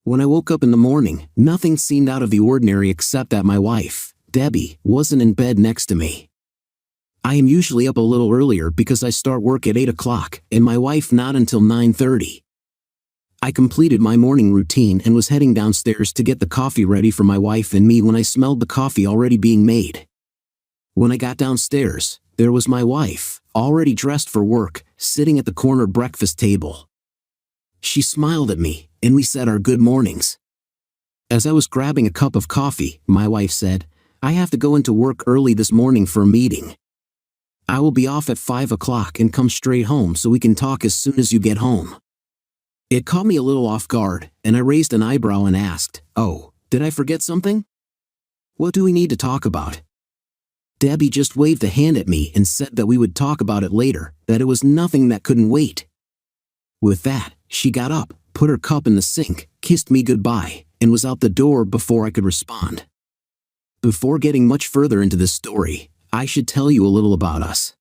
When I woke up in the morning, nothing seemed out of the ordinary except that my wife, Debbie, wasn't in bed next to me. I am usually up a little earlier because I start work at 8 o'clock, and my wife not until 9:30. I completed my morning routine and was heading downstairs to get the coffee ready for my wife and me when I smelled the coffee already being made. When I got downstairs, there was my wife, already dressed for work, sitting at the corner breakfast table. She smiled at me, and we said our good mornings. As I was grabbing a cup of coffee, my wife said, "I have to go into work early this morning for a meeting. I will be off at 5 o'clock and come straight home so we can talk as soon as you get home." It caught me a little off guard, and I raised an eyebrow and asked, "Oh, did I forget something? What do we need to talk about?" Debbie just waved a hand at me and said that we would talk about it later, that it was nothing that couldn't wait. With that, she got up, put her cup in the sink, kissed me goodbye, and was out the door before I could respond. Before getting much further into this story, I should tell you a little about us.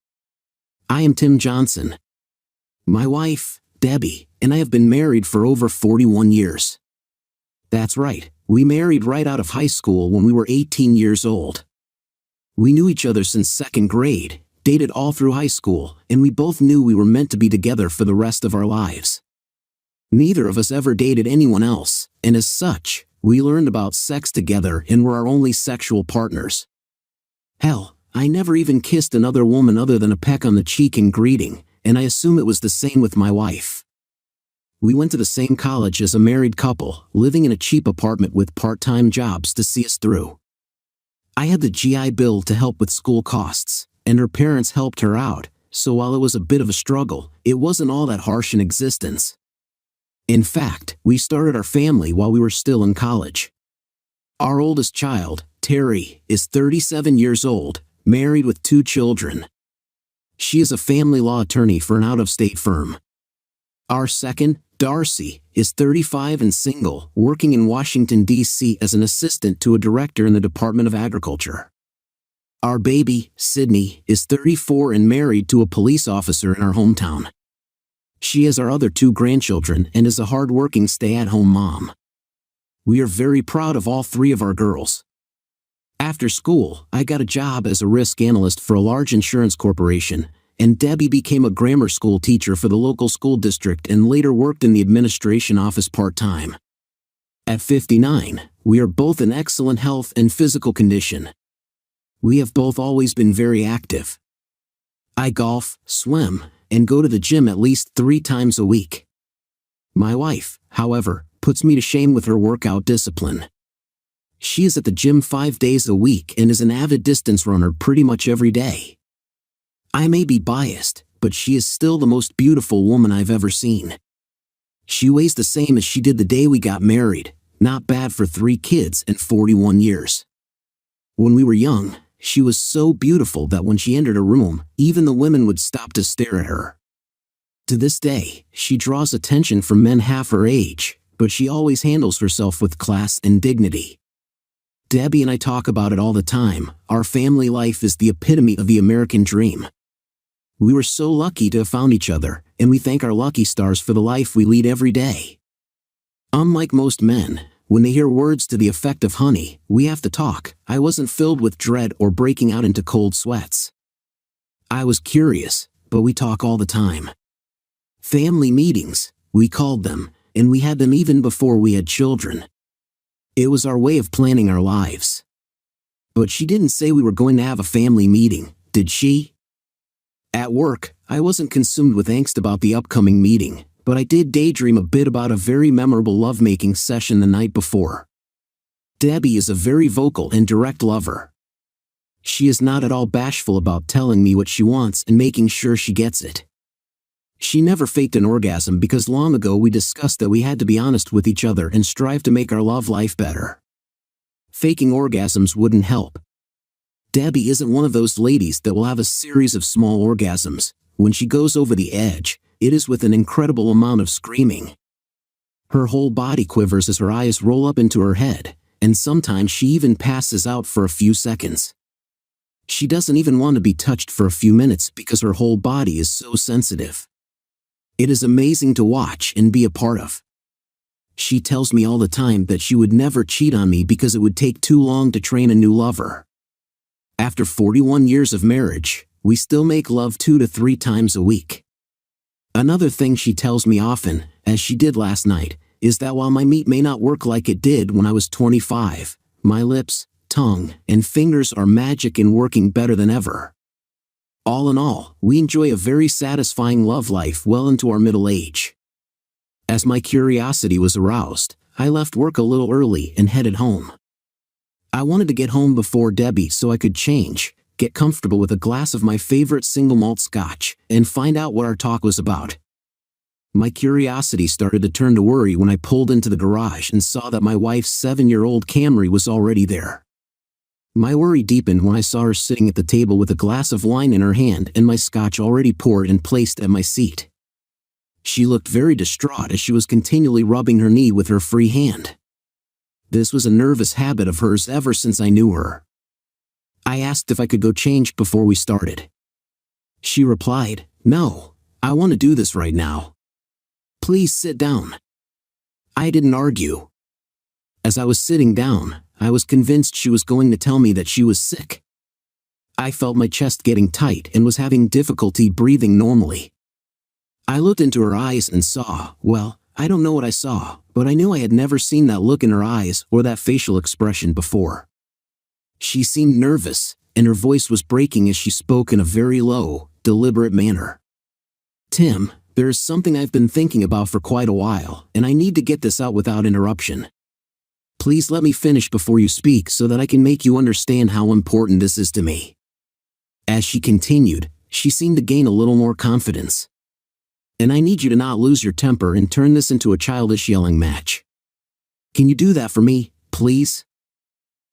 I am Tim Johnson. My wife, Debbie, and I have been married for over 41 years. That's right, we married right out of high school when we were 18 years old. We knew each other since second grade, dated all through high school, and we both knew we were meant to be together for the rest of our lives. Neither of us ever dated anyone else, and as such, we learned about sex together and were our only sexual partners. Hell, I never even kissed another woman other than a peck on the cheek in greeting, and I assume it was the same with my wife. We went to the same college as a married couple, living in a cheap apartment with part-time jobs to see us through. I had the GI Bill to help with school costs, and her parents helped her out, so while it was a bit of a struggle, it wasn't all that harsh in existence. In fact, we started our family while we were still in college. Our oldest child, Terry, is 37 years old, married with 2 children. She is a family law attorney for an out-of-state firm. Our second, Darcy, is 35 and single, working in Washington, D.C. as an assistant to a director in the Department of Agriculture. Our baby, Sydney, is 34 and married to a police officer in our hometown. She has our other 2 grandchildren and is a hard-working stay-at-home mom. We are very proud of all 3 of our girls. After school, I got a job as a risk analyst for a large insurance corporation, and Debbie became a grammar school teacher for the local school district and later worked in the administration office part-time. At 59, we are both in excellent health and physical condition. We have both always been very active. I golf, swim, and go to the gym at least 3 times a week. My wife, however, puts me to shame with her workout discipline. She is at the gym 5 days a week and is an avid distance runner pretty much every day. I may be biased, but she is still the most beautiful woman I've ever seen. She weighs the same as she did the day we got married, not bad for 3 kids and 41 years. When we were young, she was so beautiful that when she entered a room, even the women would stop to stare at her. To this day, she draws attention from men half her age, but she always handles herself with class and dignity. Debbie and I talk about it all the time. Our family life is the epitome of the American dream. We were so lucky to have found each other, and we thank our lucky stars for the life we lead every day. Unlike most men, when they hear words to the effect of "honey, we have to talk," I wasn't filled with dread or breaking out into cold sweats. I was curious, but we talk all the time. Family meetings, we called them, and we had them even before we had children. It was our way of planning our lives. But she didn't say we were going to have a family meeting, did she? At work, I wasn't consumed with angst about the upcoming meeting, but I did daydream a bit about a very memorable lovemaking session the night before. Debbie is a very vocal and direct lover. She is not at all bashful about telling me what she wants and making sure she gets it. She never faked an orgasm because long ago we discussed that we had to be honest with each other and strive to make our love life better. Faking orgasms wouldn't help. Debbie isn't one of those ladies that will have a series of small orgasms. When she goes over the edge, it is with an incredible amount of screaming. Her whole body quivers as her eyes roll up into her head, and sometimes she even passes out for a few seconds. She doesn't even want to be touched for a few minutes because her whole body is so sensitive. It is amazing to watch and be a part of. She tells me all the time that she would never cheat on me because it would take too long to train a new lover. After 41 years of marriage, we still make love 2 to 3 times a week. Another thing she tells me often, as she did last night, is that while my meat may not work like it did when I was 25, my lips, tongue, and fingers are magic and working better than ever. All in all, we enjoy a very satisfying love life well into our middle age. As my curiosity was aroused, I left work a little early and headed home. I wanted to get home before Debbie so I could change, get comfortable with a glass of my favorite single malt scotch, and find out what our talk was about. My curiosity started to turn to worry when I pulled into the garage and saw that my wife's 7-year-old Camry was already there. My worry deepened when I saw her sitting at the table with a glass of wine in her hand and my scotch already poured and placed at my seat. She looked very distraught as she was continually rubbing her knee with her free hand. This was a nervous habit of hers ever since I knew her. I asked if I could go change before we started. She replied, "No, I want to do this right now. Please sit down." I didn't argue. As I was sitting down, I was convinced she was going to tell me that she was sick. I felt my chest getting tight and was having difficulty breathing normally. I looked into her eyes and saw, well, I don't know what I saw, but I knew I had never seen that look in her eyes or that facial expression before. She seemed nervous, and her voice was breaking as she spoke in a very low, deliberate manner. "Tim, there is something I've been thinking about for quite a while, and I need to get this out without interruption. Please let me finish before you speak so that I can make you understand how important this is to me." As she continued, she seemed to gain a little more confidence. "And I need you to not lose your temper and turn this into a childish yelling match. Can you do that for me, please?"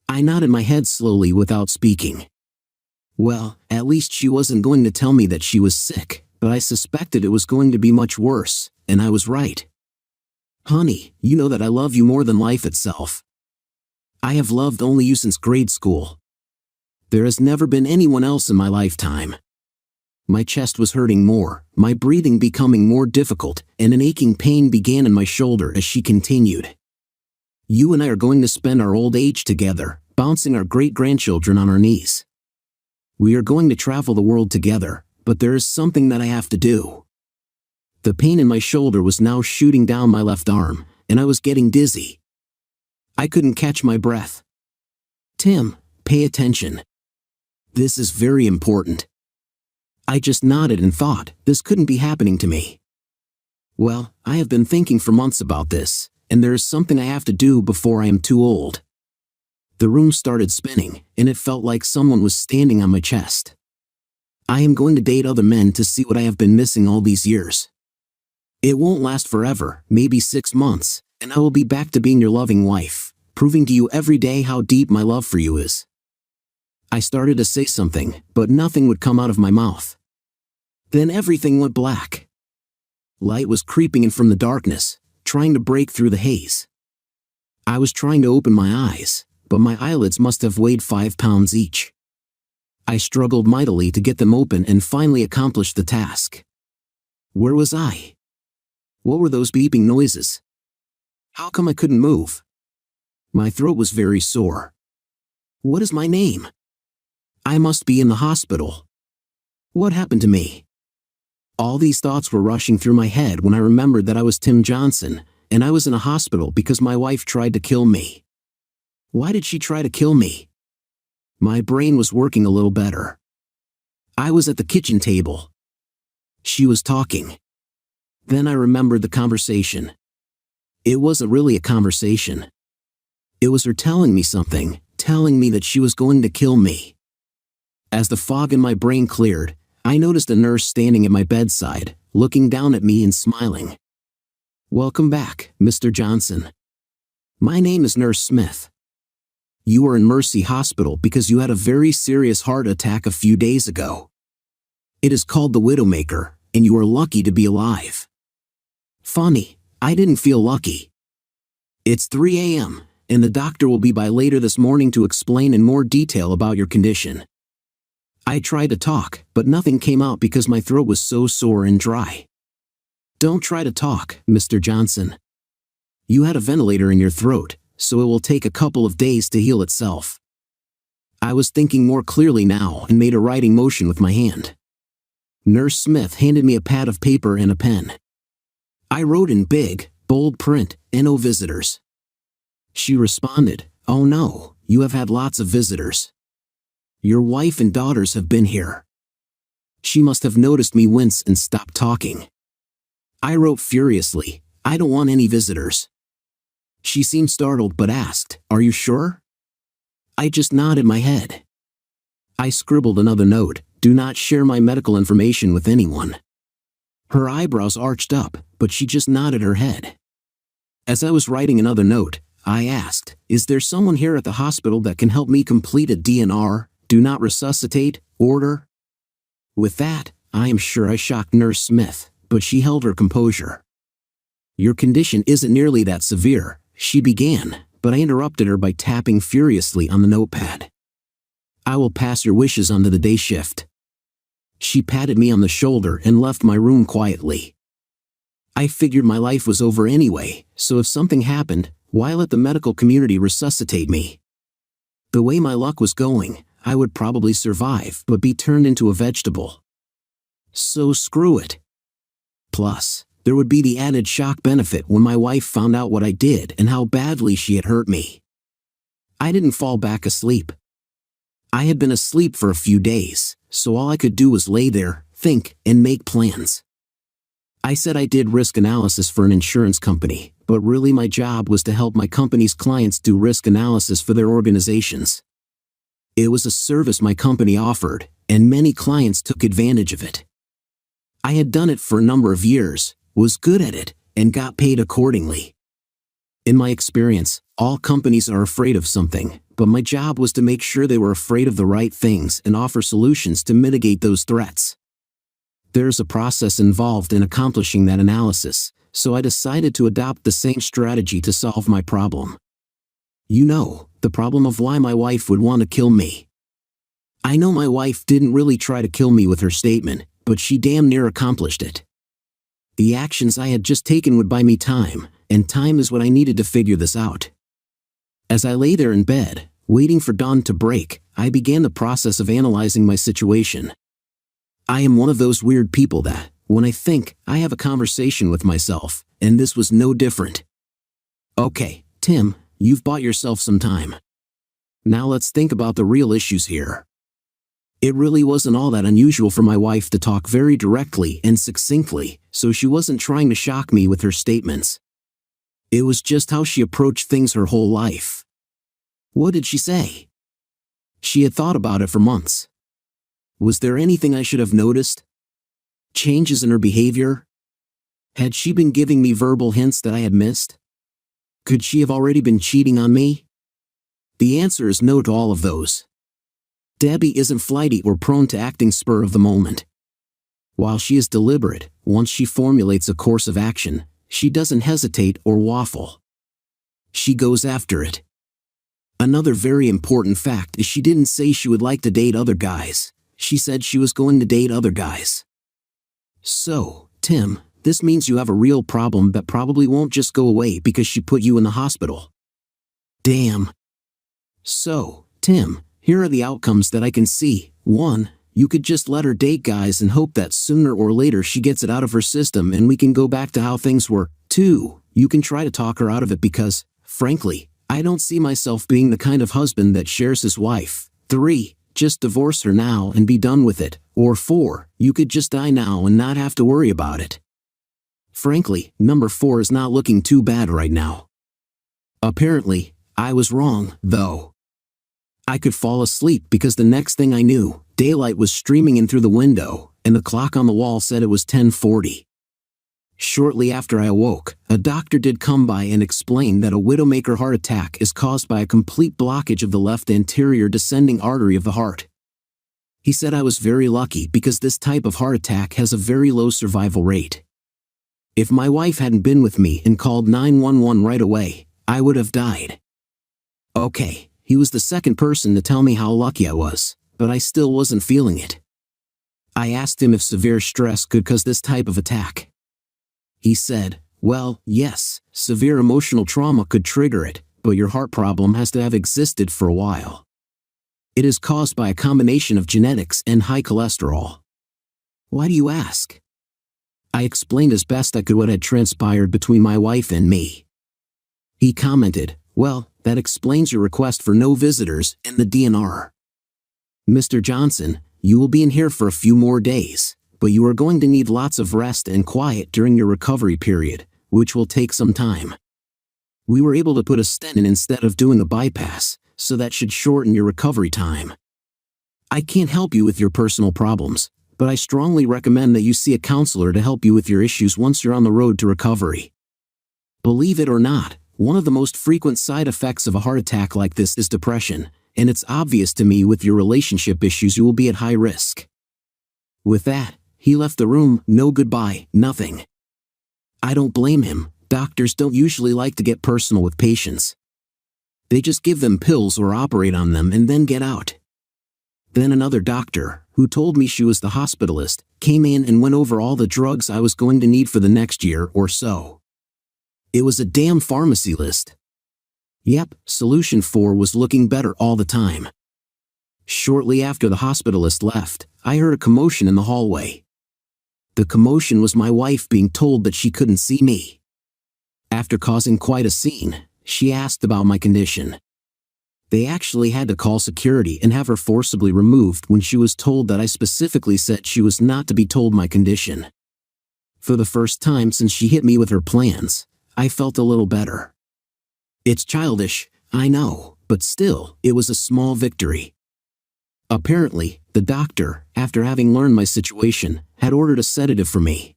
I nodded my head slowly without speaking. Well, at least she wasn't going to tell me that she was sick, but I suspected it was going to be much worse, and I was right. "Honey, you know that I love you more than life itself. I have loved only you since grade school. There has never been anyone else in my lifetime." My chest was hurting more, my breathing becoming more difficult, and an aching pain began in my shoulder as she continued. "You and I are going to spend our old age together, bouncing our great-grandchildren on our knees. We are going to travel the world together, but there is something that I have to do." The pain in my shoulder was now shooting down my left arm, and I was getting dizzy. I couldn't catch my breath. "Tim, pay attention. This is very important." I just nodded and thought, this couldn't be happening to me. "Well, I have been thinking for months about this, and there is something I have to do before I am too old." The room started spinning, and it felt like someone was standing on my chest. "I am going to date other men to see what I have been missing all these years. It won't last forever, maybe 6 months, and I will be back to being your loving wife, proving to you every day how deep my love for you is." I started to say something, but nothing would come out of my mouth. Then everything went black. Light was creeping in from the darkness, trying to break through the haze. I was trying to open my eyes, but my eyelids must have weighed 5 pounds each. I struggled mightily to get them open and finally accomplished the task. Where was I? What were those beeping noises? How come I couldn't move? My throat was very sore. What is my name? I must be in the hospital. What happened to me? All these thoughts were rushing through my head when I remembered that I was Tim Johnson, and I was in a hospital because my wife tried to kill me. Why did she try to kill me? My brain was working a little better. I was at the kitchen table. She was talking. Then I remembered the conversation. It wasn't really a conversation. It was her telling me something, telling me that she was going to kill me. As the fog in my brain cleared, I noticed a nurse standing at my bedside, looking down at me and smiling. "Welcome back, Mr. Johnson. My name is Nurse Smith. You are in Mercy Hospital because you had a very serious heart attack a few days ago. It is called the Widowmaker, and you are lucky to be alive." Funny, I didn't feel lucky. It's 3 a.m., and the doctor will be by later this morning to explain in more detail about your condition. I tried to talk, but nothing came out because my throat was so sore and dry. "Don't try to talk, Mr. Johnson. You had a ventilator in your throat, so it will take a couple of days to heal itself. I was thinking more clearly now and made a writing motion with my hand. Nurse Smith handed me a pad of paper and a pen. I wrote in big, bold print, "No visitors." She responded, "Oh no, you have had lots of visitors. Your wife and daughters have been here." She must have noticed me wince and stopped talking. I wrote furiously, "I don't want any visitors." She seemed startled but asked, "Are you sure?" I just nodded my head. I scribbled another note, "Do not share my medical information with anyone." Her eyebrows arched up, but she just nodded her head. As I was writing another note, I asked, "Is there someone here at the hospital that can help me complete a DNR, do not resuscitate, order?" With that, I am sure I shocked Nurse Smith, but she held her composure. "Your condition isn't nearly that severe," she began, but I interrupted her by tapping furiously on the notepad. "I will pass your wishes onto the day shift." She patted me on the shoulder and left my room quietly. I figured my life was over anyway, so if something happened, why let the medical community resuscitate me? The way my luck was going, I would probably survive but be turned into a vegetable. So screw it. Plus, there would be the added shock benefit when my wife found out what I did and how badly she had hurt me. I didn't fall back asleep. I had been asleep for a few days, so all I could do was lay there, think, and make plans. I said I did risk analysis for an insurance company, but really my job was to help my company's clients do risk analysis for their organizations. It was a service my company offered, and many clients took advantage of it. I had done it for a number of years, was good at it, and got paid accordingly. In my experience, all companies are afraid of something, but my job was to make sure they were afraid of the right things and offer solutions to mitigate those threats. There's a process involved in accomplishing that analysis, so I decided to adopt the same strategy to solve my problem. You know, the problem of why my wife would want to kill me. I know my wife didn't really try to kill me with her statement, but she damn near accomplished it. The actions I had just taken would buy me time, and time is what I needed to figure this out. As I lay there in bed, waiting for dawn to break, I began the process of analyzing my situation. I am one of those weird people that, when I think, I have a conversation with myself, and this was no different. Okay, Tim, you've bought yourself some time. Now let's think about the real issues here. It really wasn't all that unusual for my wife to talk very directly and succinctly, so she wasn't trying to shock me with her statements. It was just how she approached things her whole life. What did she say? She had thought about it for months. Was there anything I should have noticed? Changes in her behavior? Had she been giving me verbal hints that I had missed? Could she have already been cheating on me? The answer is no to all of those. Debbie isn't flighty or prone to acting spur of the moment. While she is deliberate, once she formulates a course of action, she doesn't hesitate or waffle. She goes after it. Another very important fact is she didn't say she would like to date other guys. She said she was going to date other guys. So, Tim, this means you have a real problem that probably won't just go away because she put you in the hospital. Damn. So, Tim, here are the outcomes that I can see. 1. You could just let her date guys and hope that sooner or later she gets it out of her system and we can go back to how things were. 2. You can try to talk her out of it because, frankly, I don't see myself being the kind of husband that shares his wife. 3. Just divorce her now and be done with it. Or 4. You could just die now and not have to worry about it. Frankly, number 4 is not looking too bad right now. Apparently, I was wrong, though. I could fall asleep because the next thing I knew, daylight was streaming in through the window, and the clock on the wall said it was 10:40. Shortly after I awoke, a doctor did come by and explain that a widowmaker heart attack is caused by a complete blockage of the left anterior descending artery of the heart. He said I was very lucky because this type of heart attack has a very low survival rate. If my wife hadn't been with me and called 911 right away, I would have died. Okay, he was the second person to tell me how lucky I was, but I still wasn't feeling it. I asked him if severe stress could cause this type of attack. He said, Well, yes, severe emotional trauma could trigger it, but your heart problem has to have existed for a while. It is caused by a combination of genetics and high cholesterol. Why do you ask? I explained as best I could what had transpired between my wife and me. He commented, "Well, that explains your request for no visitors and the DNR. Mr. Johnson, you will be in here for a few more days, but you are going to need lots of rest and quiet during your recovery period, which will take some time. We were able to put a stent in instead of doing a bypass, so that should shorten your recovery time. I can't help you with your personal problems, but I strongly recommend that you see a counselor to help you with your issues once you're on the road to recovery. Believe it or not, one of the most frequent side effects of a heart attack like this is depression, and it's obvious to me with your relationship issues you will be at high risk." With that, he left the room, no goodbye, nothing. I don't blame him. Doctors don't usually like to get personal with patients. They just give them pills or operate on them and then get out. Then another doctor, who told me she was the hospitalist, came in and went over all the drugs I was going to need for the next year or so. It was a damn pharmacy list. Yep, solution 4 was looking better all the time. Shortly after the hospitalist left, I heard a commotion in the hallway. The commotion was my wife being told that she couldn't see me. After causing quite a scene, she asked about my condition. They actually had to call security and have her forcibly removed when she was told that I specifically said she was not to be told my condition. For the first time since she hit me with her plans, I felt a little better. It's childish, I know, but still, it was a small victory. Apparently, the doctor, after having learned my situation, had ordered a sedative for me.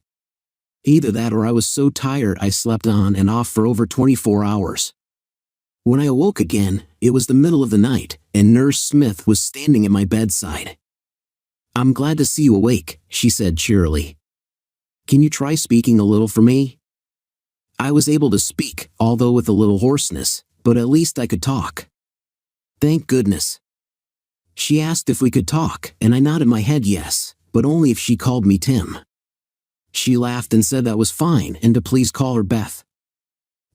Either that or I was so tired I slept on and off for over 24 hours. When I awoke again, it was the middle of the night, and Nurse Smith was standing at my bedside. "I'm glad to see you awake," she said cheerily. "Can you try speaking a little for me?" I was able to speak, although with a little hoarseness, but at least I could talk. Thank goodness. She asked if we could talk, and I nodded my head yes, but only if she called me Tim. She laughed and said that was fine and to please call her Beth.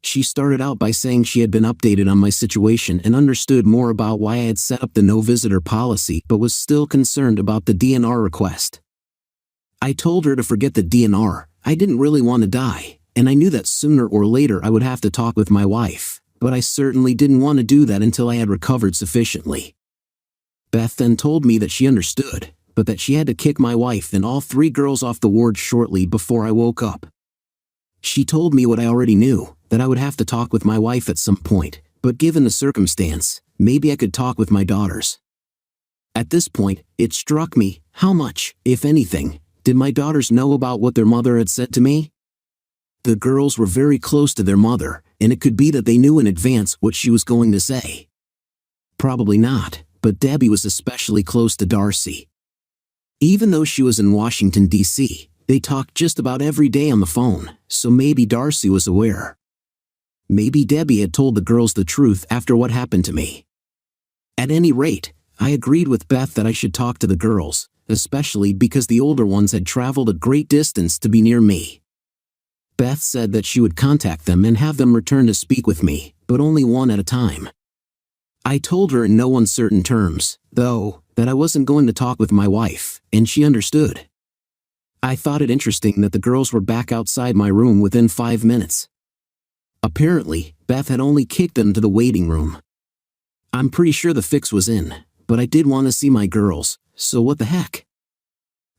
She started out by saying she had been updated on my situation and understood more about why I had set up the no-visitor policy but was still concerned about the DNR request. I told her to forget the DNR, I didn't really want to die, and I knew that sooner or later I would have to talk with my wife, but I certainly didn't want to do that until I had recovered sufficiently. Beth then told me that she understood, but that she had to kick my wife and all 3 girls off the ward shortly before I woke up. She told me what I already knew, that I would have to talk with my wife at some point, but given the circumstance, maybe I could talk with my daughters. At this point, it struck me, how much, if anything, did my daughters know about what their mother had said to me? The girls were very close to their mother, and it could be that they knew in advance what she was going to say. Probably not, but Debbie was especially close to Darcy. Even though she was in Washington, D.C., they talked just about every day on the phone, so maybe Darcy was aware. Maybe Debbie had told the girls the truth after what happened to me. At any rate, I agreed with Beth that I should talk to the girls, especially because the older ones had traveled a great distance to be near me. Beth said that she would contact them and have them return to speak with me, but only one at a time. I told her in no uncertain terms, though, that I wasn't going to talk with my wife, and she understood. I thought it interesting that the girls were back outside my room within 5 minutes. Apparently, Beth had only kicked them to the waiting room. I'm pretty sure the fix was in, but I did want to see my girls, so what the heck?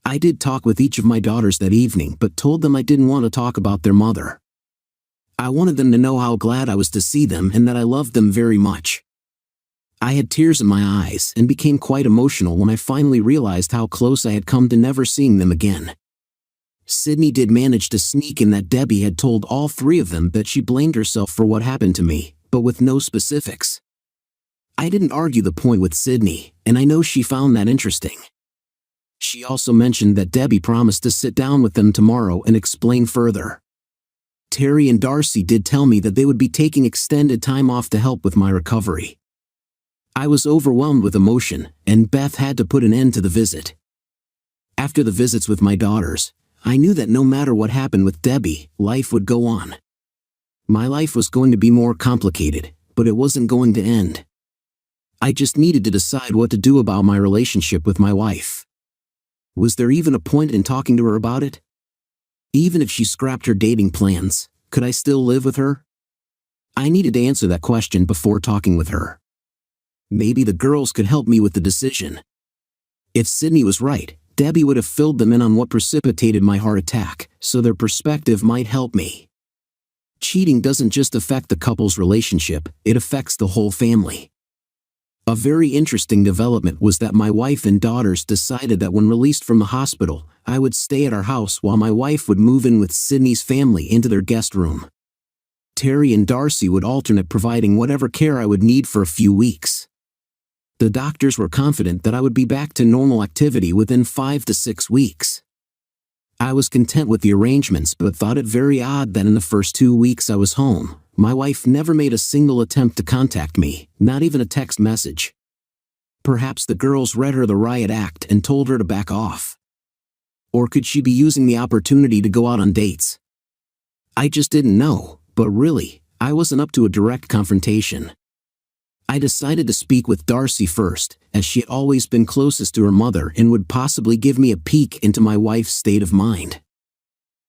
I did talk with each of my daughters that evening but told them I didn't want to talk about their mother. I wanted them to know how glad I was to see them and that I loved them very much. I had tears in my eyes and became quite emotional when I finally realized how close I had come to never seeing them again. Sydney did manage to sneak in that Debbie had told all 3 of them that she blamed herself for what happened to me, but with no specifics. I didn't argue the point with Sydney, and I know she found that interesting. She also mentioned that Debbie promised to sit down with them tomorrow and explain further. Terry and Darcy did tell me that they would be taking extended time off to help with my recovery. I was overwhelmed with emotion, and Beth had to put an end to the visit. After the visits with my daughters, I knew that no matter what happened with Debbie, life would go on. My life was going to be more complicated, but it wasn't going to end. I just needed to decide what to do about my relationship with my wife. Was there even a point in talking to her about it? Even if she scrapped her dating plans, could I still live with her? I needed to answer that question before talking with her. Maybe the girls could help me with the decision. If Sydney was right, Debbie would have filled them in on what precipitated my heart attack, so their perspective might help me. Cheating doesn't just affect the couple's relationship, it affects the whole family. A very interesting development was that my wife and daughters decided that when released from the hospital, I would stay at our house while my wife would move in with Sydney's family into their guest room. Terry and Darcy would alternate providing whatever care I would need for a few weeks. The doctors were confident that I would be back to normal activity within 5 to 6 weeks. I was content with the arrangements but thought it very odd that in the first 2 weeks I was home, my wife never made a single attempt to contact me, not even a text message. Perhaps the girls read her the riot act and told her to back off. Or could she be using the opportunity to go out on dates? I just didn't know, but really, I wasn't up to a direct confrontation. I decided to speak with Darcy first, as she had always been closest to her mother and would possibly give me a peek into my wife's state of mind.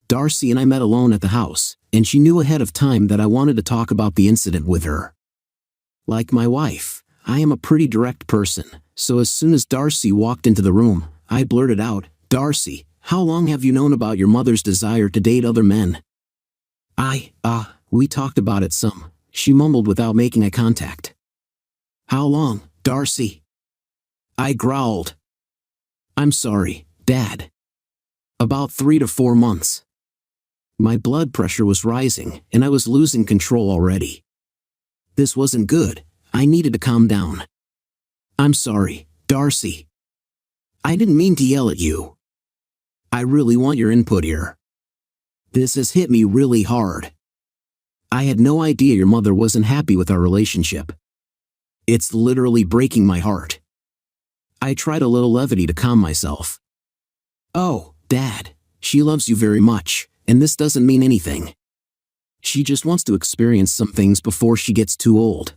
Darcy and I met alone at the house, and she knew ahead of time that I wanted to talk about the incident with her. Like my wife, I am a pretty direct person, so as soon as Darcy walked into the room, I blurted out, "Darcy, how long have you known about your mother's desire to date other men?" We talked about it some," she mumbled without making eye contact. "How long, Darcy?" I growled. "I'm sorry, Dad. About 3 to 4 months." My blood pressure was rising, and I was losing control already. This wasn't good. I needed to calm down. "I'm sorry, Darcy. I didn't mean to yell at you. I really want your input here. This has hit me really hard. I had no idea your mother wasn't happy with our relationship. It's literally breaking my heart." I tried a little levity to calm myself. "Oh, Dad, she loves you very much, and this doesn't mean anything. She just wants to experience some things before she gets too old.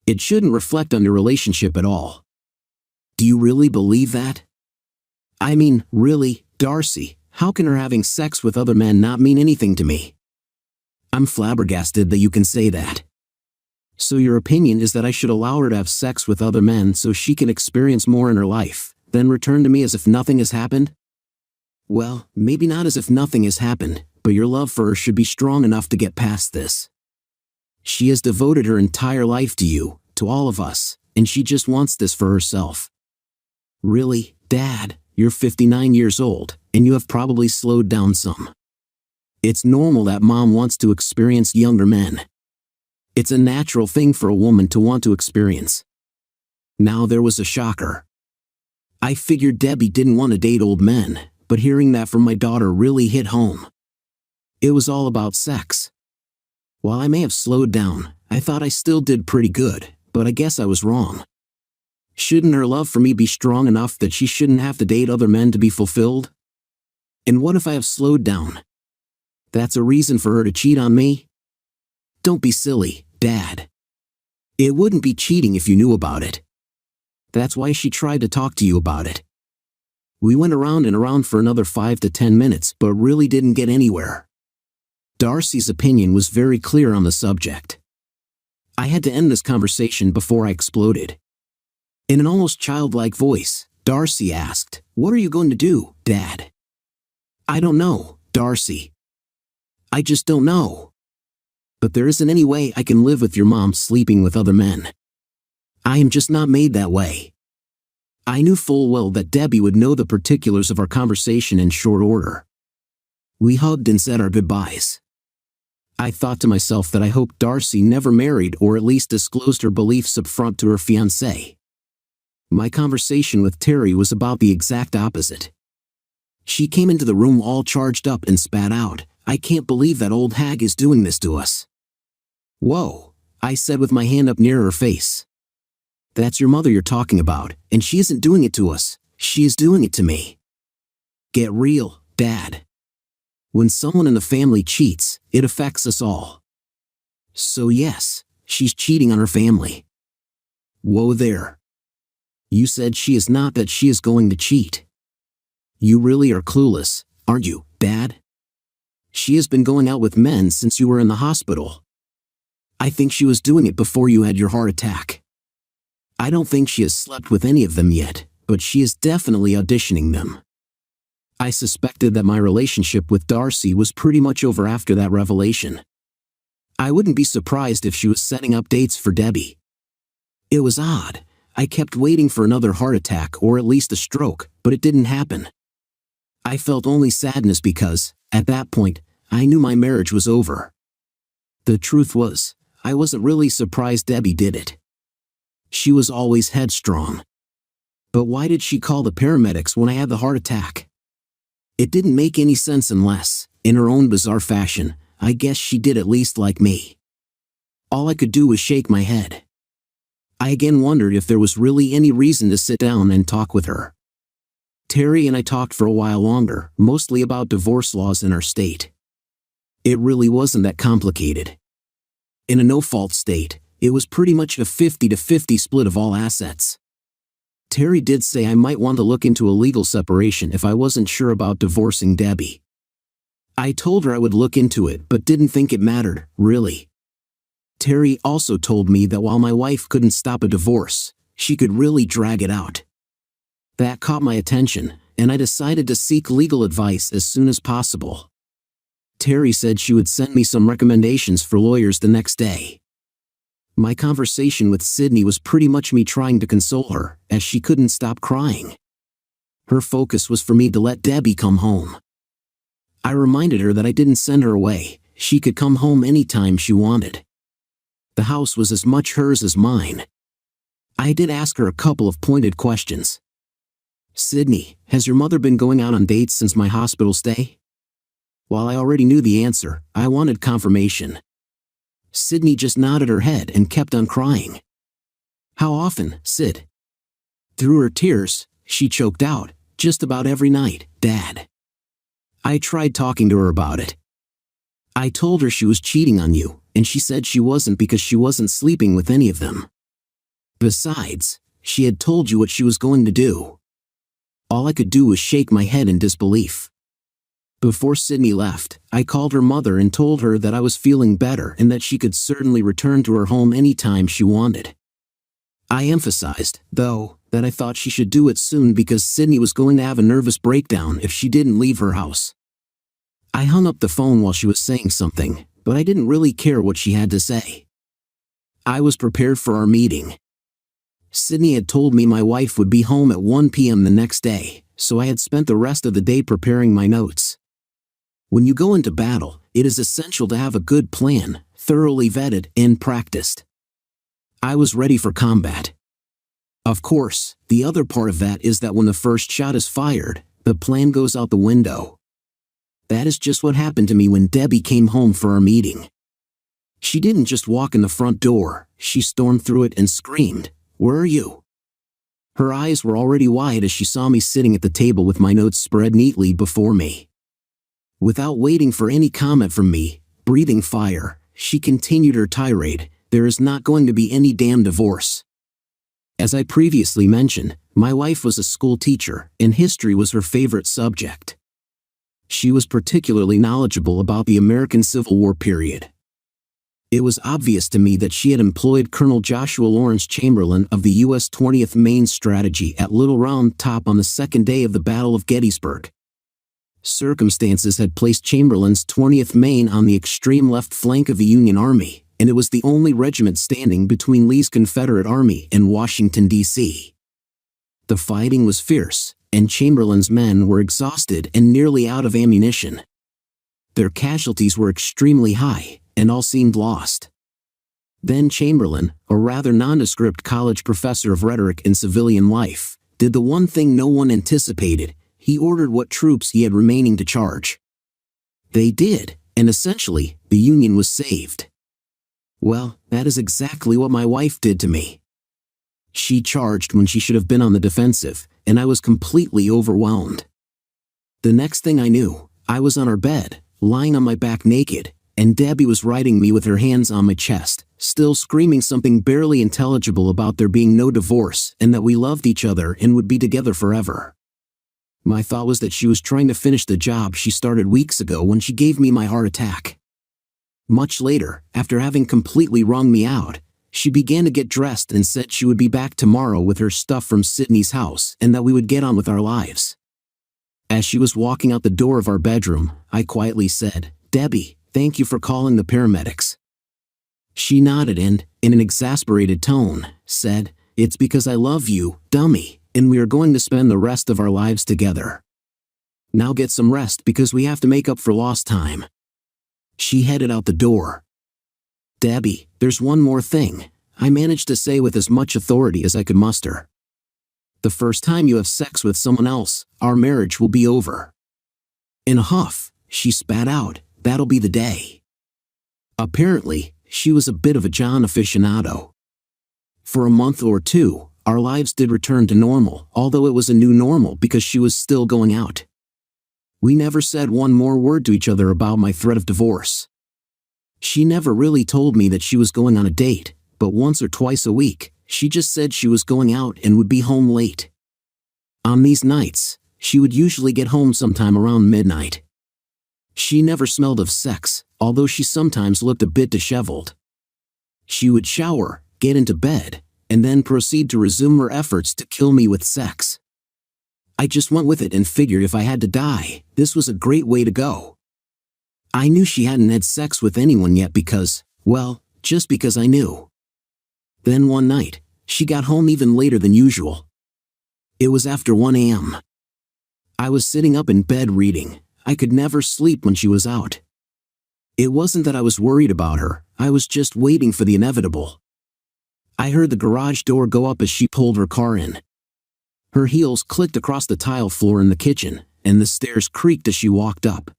It shouldn't reflect on your relationship at all." "Do you really believe that?" "I mean, really, Darcy, how can her having sex with other men not mean anything to me?" "I'm flabbergasted that you can say that. So your opinion is that I should allow her to have sex with other men so she can experience more in her life, then return to me as if nothing has happened?" "Well, maybe not as if nothing has happened, but your love for her should be strong enough to get past this. She has devoted her entire life to you, to all of us, and she just wants this for herself. Really, Dad, you're 59 years old, and you have probably slowed down some. It's normal that Mom wants to experience younger men. It's a natural thing for a woman to want to experience." Now there was a shocker. I figured Debbie didn't want to date old men, but hearing that from my daughter really hit home. It was all about sex. While I may have slowed down, I thought I still did pretty good, but I guess I was wrong. Shouldn't her love for me be strong enough that she shouldn't have to date other men to be fulfilled? And what if I have slowed down? That's a reason for her to cheat on me? Don't be silly, Dad. It wouldn't be cheating if you knew about it. That's why she tried to talk to you about it. We went around and around for another 5 to 10 minutes but really didn't get anywhere. Darcy's opinion was very clear on the subject. I had to end this conversation before I exploded. In an almost childlike voice, Darcy asked, "What are you going to do, Dad?" "I don't know, Darcy. I just don't know. But there isn't any way I can live with your mom sleeping with other men. I am just not made that way." I knew full well that Debbie would know the particulars of our conversation in short order. We hugged and said our goodbyes. I thought to myself that I hoped Darcy never married or at least disclosed her beliefs up front to her fiancé. My conversation with Terry was about the exact opposite. She came into the room all charged up and spat out, "I can't believe that old hag is doing this to us." "Whoa," I said with my hand up near her face. "That's your mother you're talking about, and she isn't doing it to us, she is doing it to me." "Get real, Dad. When someone in the family cheats, it affects us all. So yes, she's cheating on her family. Whoa there. You said she is not that she is going to cheat. You really are clueless, aren't you, Dad? She has been going out with men since you were in the hospital. I think she was doing it before you had your heart attack. I don't think she has slept with any of them yet, but she is definitely auditioning them. I suspected that my relationship with Darcy was pretty much over after that revelation. I wouldn't be surprised if she was setting up dates for Debbie. It was odd. I kept waiting for another heart attack or at least a stroke, but it didn't happen. I felt only sadness because, at that point, I knew my marriage was over. The truth was, I wasn't really surprised Debbie did it. She was always headstrong. But why did she call the paramedics when I had the heart attack? It didn't make any sense unless, in her own bizarre fashion, I guess she did at least like me. All I could do was shake my head. I again wondered if there was really any reason to sit down and talk with her. Terry and I talked for a while longer, mostly about divorce laws in our state. It really wasn't that complicated. In a no-fault state, it was pretty much a 50-50 split of all assets. Terry did say I might want to look into a legal separation if I wasn't sure about divorcing Debbie. I told her I would look into it but didn't think it mattered, really. Terry also told me that while my wife couldn't stop a divorce, she could really drag it out. That caught my attention, and I decided to seek legal advice as soon as possible. Terry said she would send me some recommendations for lawyers the next day. My conversation with Sydney was pretty much me trying to console her, as she couldn't stop crying. Her focus was for me to let Debbie come home. I reminded her that I didn't send her away, she could come home anytime she wanted. The house was as much hers as mine. I did ask her a couple of pointed questions. Sydney, has your mother been going out on dates since my hospital stay? While I already knew the answer, I wanted confirmation. Sydney just nodded her head and kept on crying. How often, Sid? Through her tears, she choked out, just about every night, Dad. I tried talking to her about it. I told her she was cheating on you, and she said she wasn't because she wasn't sleeping with any of them. Besides, she had told you what she was going to do. All I could do was shake my head in disbelief. Before Sydney left, I called her mother and told her that I was feeling better and that she could certainly return to her home anytime she wanted. I emphasized, though, that I thought she should do it soon because Sydney was going to have a nervous breakdown if she didn't leave her house. I hung up the phone while she was saying something, but I didn't really care what she had to say. I was prepared for our meeting. Sydney had told me my wife would be home at 1 p.m. the next day, so I had spent the rest of the day preparing my notes. When you go into battle, it is essential to have a good plan, thoroughly vetted and practiced. I was ready for combat. Of course, the other part of that is that when the first shot is fired, the plan goes out the window. That is just what happened to me when Debbie came home for our meeting. She didn't just walk in the front door, she stormed through it and screamed, "Where are you?" Her eyes were already wide as she saw me sitting at the table with my notes spread neatly before me. Without waiting for any comment from me, breathing fire, she continued her tirade, "There is not going to be any damn divorce." As I previously mentioned, my wife was a school teacher, and history was her favorite subject. She was particularly knowledgeable about the American Civil War period. It was obvious to me that she had employed Colonel Joshua Lawrence Chamberlain of the U.S. 20th Maine Strategy at Little Round Top on the second day of the Battle of Gettysburg. Circumstances had placed Chamberlain's 20th Maine on the extreme left flank of the Union Army, and it was the only regiment standing between Lee's Confederate Army and Washington, D.C. The fighting was fierce, and Chamberlain's men were exhausted and nearly out of ammunition. Their casualties were extremely high, and all seemed lost. Then Chamberlain, a rather nondescript college professor of rhetoric and civilian life, did the one thing no one anticipated. He ordered what troops he had remaining to charge. They did, and essentially, the Union was saved. Well, that is exactly what my wife did to me. She charged when she should have been on the defensive, and I was completely overwhelmed. The next thing I knew, I was on our bed, lying on my back naked, and Debbie was riding me with her hands on my chest, still screaming something barely intelligible about there being no divorce and that we loved each other and would be together forever. My thought was that she was trying to finish the job she started weeks ago when she gave me my heart attack. Much later, after having completely wrung me out, she began to get dressed and said she would be back tomorrow with her stuff from Sydney's house and that we would get on with our lives. As she was walking out the door of our bedroom, I quietly said, "Debbie, thank you for calling the paramedics." She nodded and, in an exasperated tone, said, "It's because I love you, dummy, and we are going to spend the rest of our lives together. Now get some rest because we have to make up for lost time." She headed out the door. "Debbie, there's one more thing," I managed to say with as much authority as I could muster. "The first time you have sex with someone else, our marriage will be over." In a huff, she spat out, "That'll be the day." Apparently, she was a bit of a John aficionado. For a month or two, our lives did return to normal, although it was a new normal because she was still going out. We never said one more word to each other about my threat of divorce. She never really told me that she was going on a date, but once or twice a week, she just said she was going out and would be home late. On these nights, she would usually get home sometime around midnight. She never smelled of sex, although she sometimes looked a bit disheveled. She would shower, get into bed, and then proceed to resume her efforts to kill me with sex. I just went with it and figured if I had to die, this was a great way to go. I knew she hadn't had sex with anyone yet because, well, just because I knew. Then one night, she got home even later than usual. It was after 1 a.m. I was sitting up in bed reading. I could never sleep when she was out. It wasn't that I was worried about her, I was just waiting for the inevitable. I heard the garage door go up as she pulled her car in. Her heels clicked across the tile floor in the kitchen, and the stairs creaked as she walked up.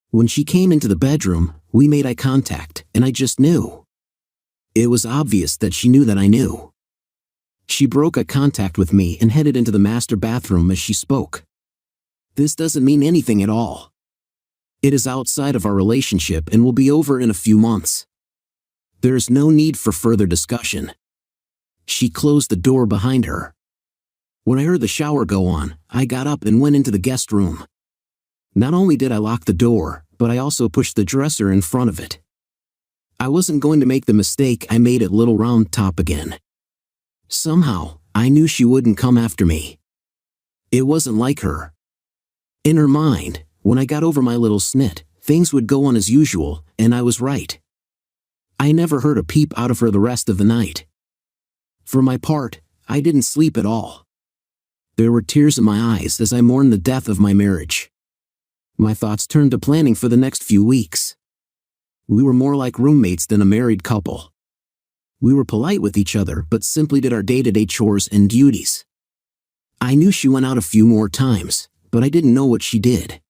When she came into the bedroom, we made eye contact, and I just knew. It was obvious that she knew that I knew. She broke eye contact with me and headed into the master bathroom as she spoke. This doesn't mean anything at all. It is outside of our relationship and will be over in a few months. There is no need for further discussion. She closed the door behind her. When I heard the shower go on, I got up and went into the guest room. Not only did I lock the door, but I also pushed the dresser in front of it. I wasn't going to make the mistake I made at Little Round Top again. Somehow, I knew she wouldn't come after me. It wasn't like her. In her mind, when I got over my little snit, things would go on as usual, and I was right. I never heard a peep out of her the rest of the night. For my part, I didn't sleep at all. There were tears in my eyes as I mourned the death of my marriage. My thoughts turned to planning for the next few weeks. We were more like roommates than a married couple. We were polite with each other but simply did our day-to-day chores and duties. I knew she went out a few more times, but I didn't know what she did.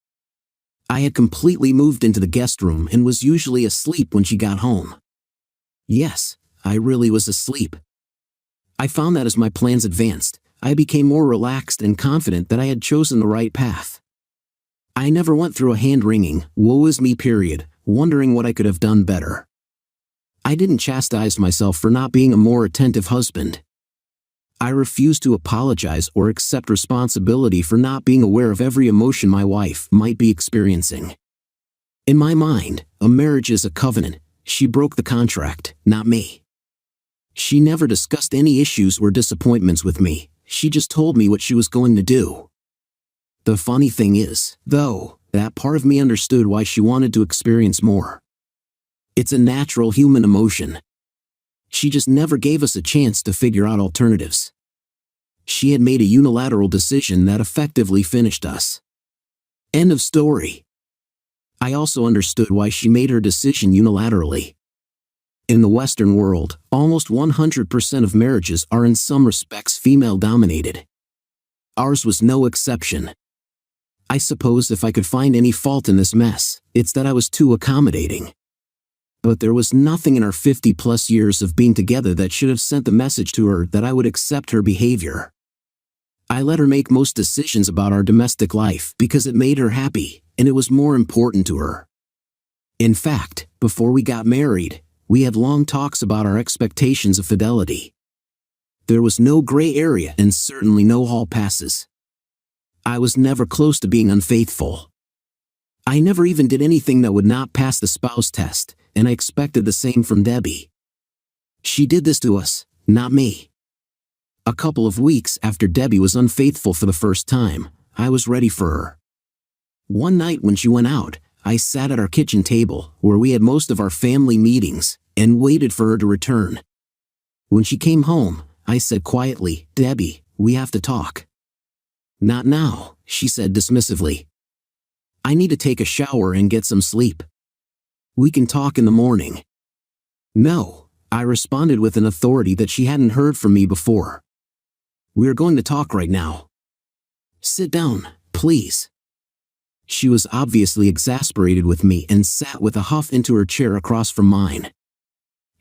I had completely moved into the guest room and was usually asleep when she got home. Yes, I really was asleep. I found that as my plans advanced, I became more relaxed and confident that I had chosen the right path. I never went through a hand-wringing, woe is me period, wondering what I could have done better. I didn't chastise myself for not being a more attentive husband. I refused to apologize or accept responsibility for not being aware of every emotion my wife might be experiencing. In my mind, a marriage is a covenant. She broke the contract, not me. She never discussed any issues or disappointments with me, she just told me what she was going to do. The funny thing is, though, that part of me understood why she wanted to experience more. It's a natural human emotion. She just never gave us a chance to figure out alternatives. She had made a unilateral decision that effectively finished us. End of story. I also understood why she made her decision unilaterally. In the Western world, almost 100% of marriages are in some respects female-dominated. Ours was no exception. I suppose if I could find any fault in this mess, it's that I was too accommodating. But there was nothing in our 50-plus years of being together that should have sent the message to her that I would accept her behavior. I let her make most decisions about our domestic life because it made her happy, and it was more important to her. In fact, before we got married, we had long talks about our expectations of fidelity. There was no gray area and certainly no hall passes. I was never close to being unfaithful. I never even did anything that would not pass the spouse test, and I expected the same from Debbie. She did this to us, not me. A couple of weeks after Debbie was unfaithful for the first time, I was ready for her. One night when she went out, I sat at our kitchen table, where we had most of our family meetings, and waited for her to return. When she came home, I said quietly, "Debbie, we have to talk." "Not now," she said dismissively. "I need to take a shower and get some sleep. We can talk in the morning." "No," I responded with an authority that she hadn't heard from me before. "We're going to talk right now. Sit down, please." She was obviously exasperated with me and sat with a huff into her chair across from mine.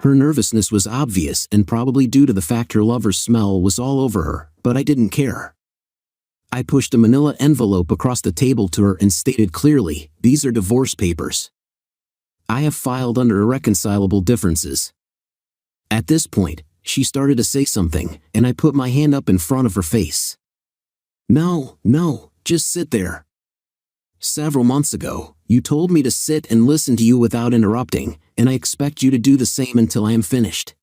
Her nervousness was obvious and probably due to the fact her lover's smell was all over her, but I didn't care. I pushed a manila envelope across the table to her and stated clearly, "These are divorce papers. I have filed under irreconcilable differences." At this point, she started to say something, and I put my hand up in front of her face. No, just sit there. Several months ago, you told me to sit and listen to you without interrupting, and I expect you to do the same until I am finished."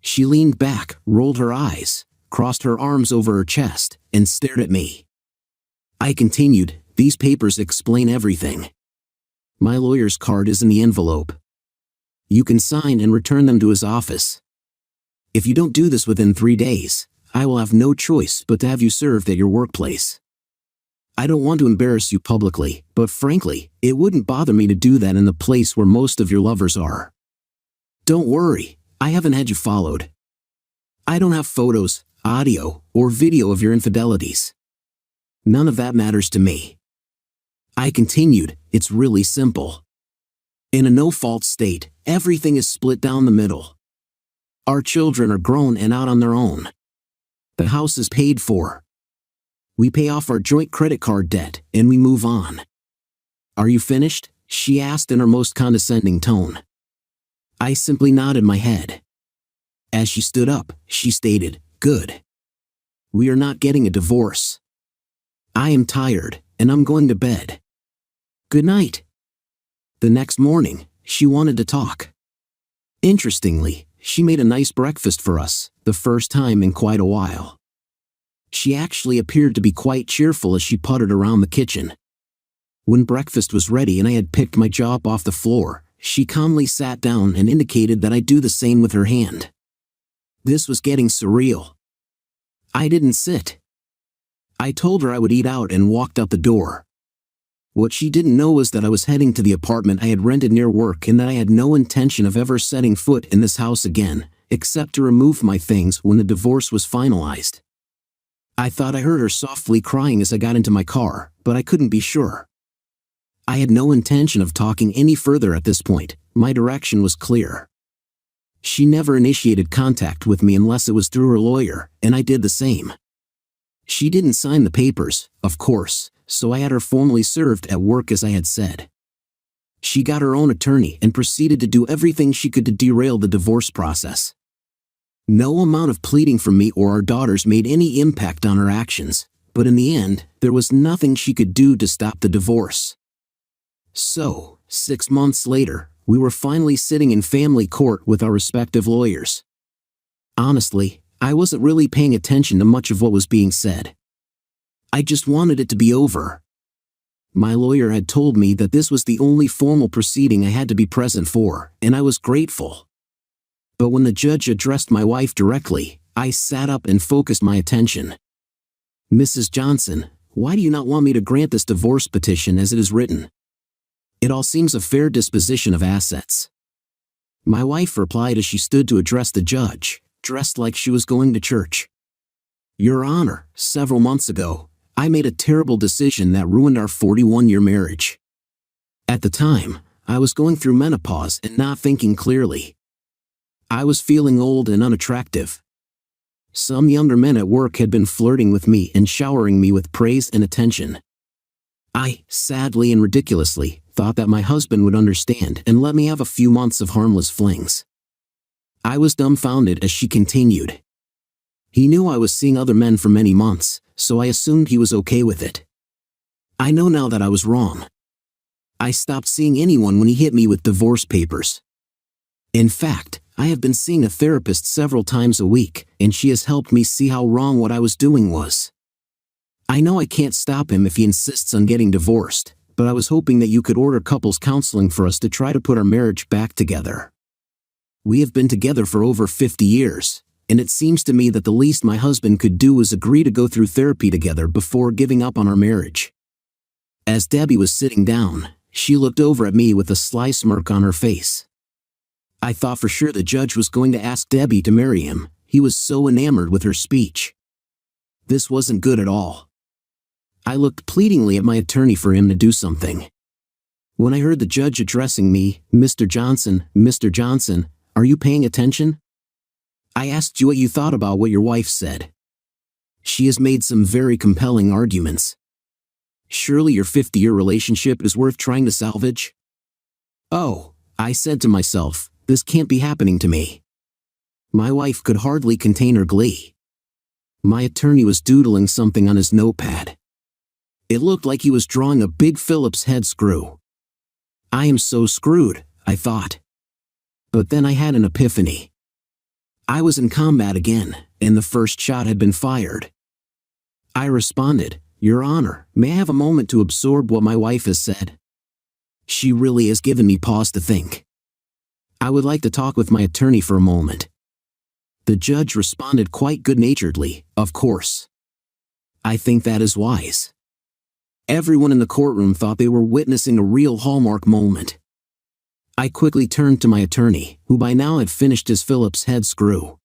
She leaned back, rolled her eyes, crossed her arms over her chest, and stared at me. I continued, "These papers explain everything. My lawyer's card is in the envelope. You can sign and return them to his office. If you don't do this within 3 days, I will have no choice but to have you served at your workplace. I don't want to embarrass you publicly, but frankly, it wouldn't bother me to do that in the place where most of your lovers are. Don't worry, I haven't had you followed. I don't have photos, audio, or video of your infidelities. None of that matters to me." I continued, "It's really simple. In a no-fault state, everything is split down the middle. Our children are grown and out on their own. The house is paid for. We pay off our joint credit card debt, and we move on." "Are you finished?" she asked in her most condescending tone. I simply nodded my head. As she stood up, she stated, "Good. We are not getting a divorce. I am tired, and I'm going to bed. Good night." The next morning, she wanted to talk. Interestingly, she made a nice breakfast for us, the first time in quite a while. She actually appeared to be quite cheerful as she puttered around the kitchen. When breakfast was ready and I had picked my jaw up off the floor, she calmly sat down and indicated that I do the same with her hand. This was getting surreal. I didn't sit. I told her I would eat out and walked out the door. What she didn't know was that I was heading to the apartment I had rented near work and that I had no intention of ever setting foot in this house again, except to remove my things when the divorce was finalized. I thought I heard her softly crying as I got into my car, but I couldn't be sure. I had no intention of talking any further at this point. My direction was clear. She never initiated contact with me unless it was through her lawyer, and I did the same. She didn't sign the papers, of course, so I had her formally served at work as I had said. She got her own attorney and proceeded to do everything she could to derail the divorce process. No amount of pleading from me or our daughters made any impact on her actions, but in the end, there was nothing she could do to stop the divorce. So, 6 months later, we were finally sitting in family court with our respective lawyers. Honestly, I wasn't really paying attention to much of what was being said. I just wanted it to be over. My lawyer had told me that this was the only formal proceeding I had to be present for, and I was grateful. But when the judge addressed my wife directly, I sat up and focused my attention. "Mrs. Johnson, why do you not want me to grant this divorce petition as it is written? It all seems a fair disposition of assets." My wife replied as she stood to address the judge, dressed like she was going to church. "Your Honor, several months ago, I made a terrible decision that ruined our 41-year marriage. At the time, I was going through menopause and not thinking clearly. I was feeling old and unattractive. Some younger men at work had been flirting with me and showering me with praise and attention. I, sadly and ridiculously, thought that my husband would understand and let me have a few months of harmless flings. I was dumbfounded as she continued. He knew I was seeing other men for many months, so I assumed he was okay with it. I know now that I was wrong. I stopped seeing anyone when he hit me with divorce papers. In fact, I have been seeing a therapist several times a week, and she has helped me see how wrong what I was doing was. I know I can't stop him if he insists on getting divorced, but I was hoping that you could order couples counseling for us to try to put our marriage back together. We have been together for over 50 years, and it seems to me that the least my husband could do was agree to go through therapy together before giving up on our marriage. As Debbie was sitting down, she looked over at me with a sly smirk on her face. I thought for sure the judge was going to ask Debbie to marry him. He was so enamored with her speech. This wasn't good at all. I looked pleadingly at my attorney for him to do something. When I heard the judge addressing me, Mr. Johnson, are you paying attention? I asked you what you thought about what your wife said. She has made some very compelling arguments. Surely your 50-year relationship is worth trying to salvage? Oh, I said to myself, this can't be happening to me. My wife could hardly contain her glee. My attorney was doodling something on his notepad. It looked like he was drawing a big Phillips head screw. I am so screwed, I thought. But then I had an epiphany. I was in combat again, and the first shot had been fired. I responded, Your Honor, may I have a moment to absorb what my wife has said? She really has given me pause to think. I would like to talk with my attorney for a moment. The judge responded quite good-naturedly, Of course. I think that is wise. Everyone in the courtroom thought they were witnessing a real hallmark moment. I quickly turned to my attorney, who by now had finished his Phillips head screw.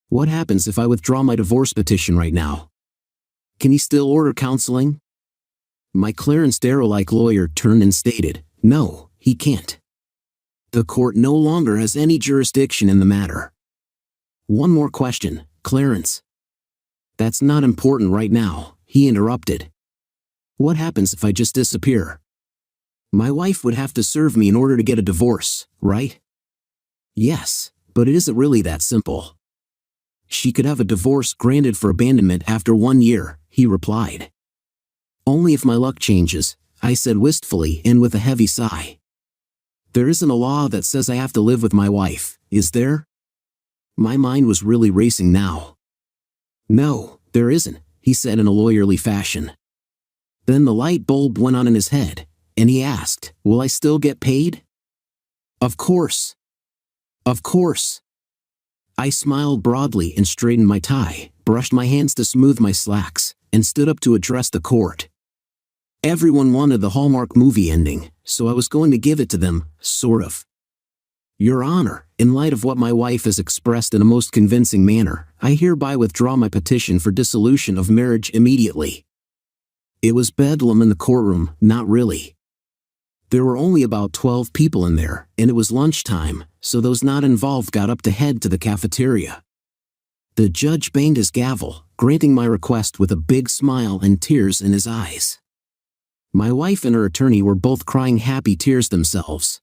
What happens if I withdraw my divorce petition right now? Can he still order counseling? My Clarence Darrow-like lawyer turned and stated, No, he can't. The court no longer has any jurisdiction in the matter. One more question, Clarence. That's not important right now, he interrupted. What happens if I just disappear? My wife would have to serve me in order to get a divorce, right? Yes, but it isn't really that simple. She could have a divorce granted for abandonment after 1 year, he replied. Only if my luck changes, I said wistfully and with a heavy sigh. There isn't a law that says I have to live with my wife, is there? My mind was really racing now. No, there isn't, he said in a lawyerly fashion. Then the light bulb went on in his head, and he asked, Will I still get paid? Of course. Of course. I smiled broadly and straightened my tie, brushed my hands to smooth my slacks, and stood up to address the court. Everyone wanted the Hallmark movie ending, so I was going to give it to them, sort of. Your Honor, in light of what my wife has expressed in a most convincing manner, I hereby withdraw my petition for dissolution of marriage immediately. It was bedlam in the courtroom, not really. There were only about 12 people in there, and it was lunchtime, so those not involved got up to head to the cafeteria. The judge banged his gavel, granting my request with a big smile and tears in his eyes. My wife and her attorney were both crying happy tears themselves.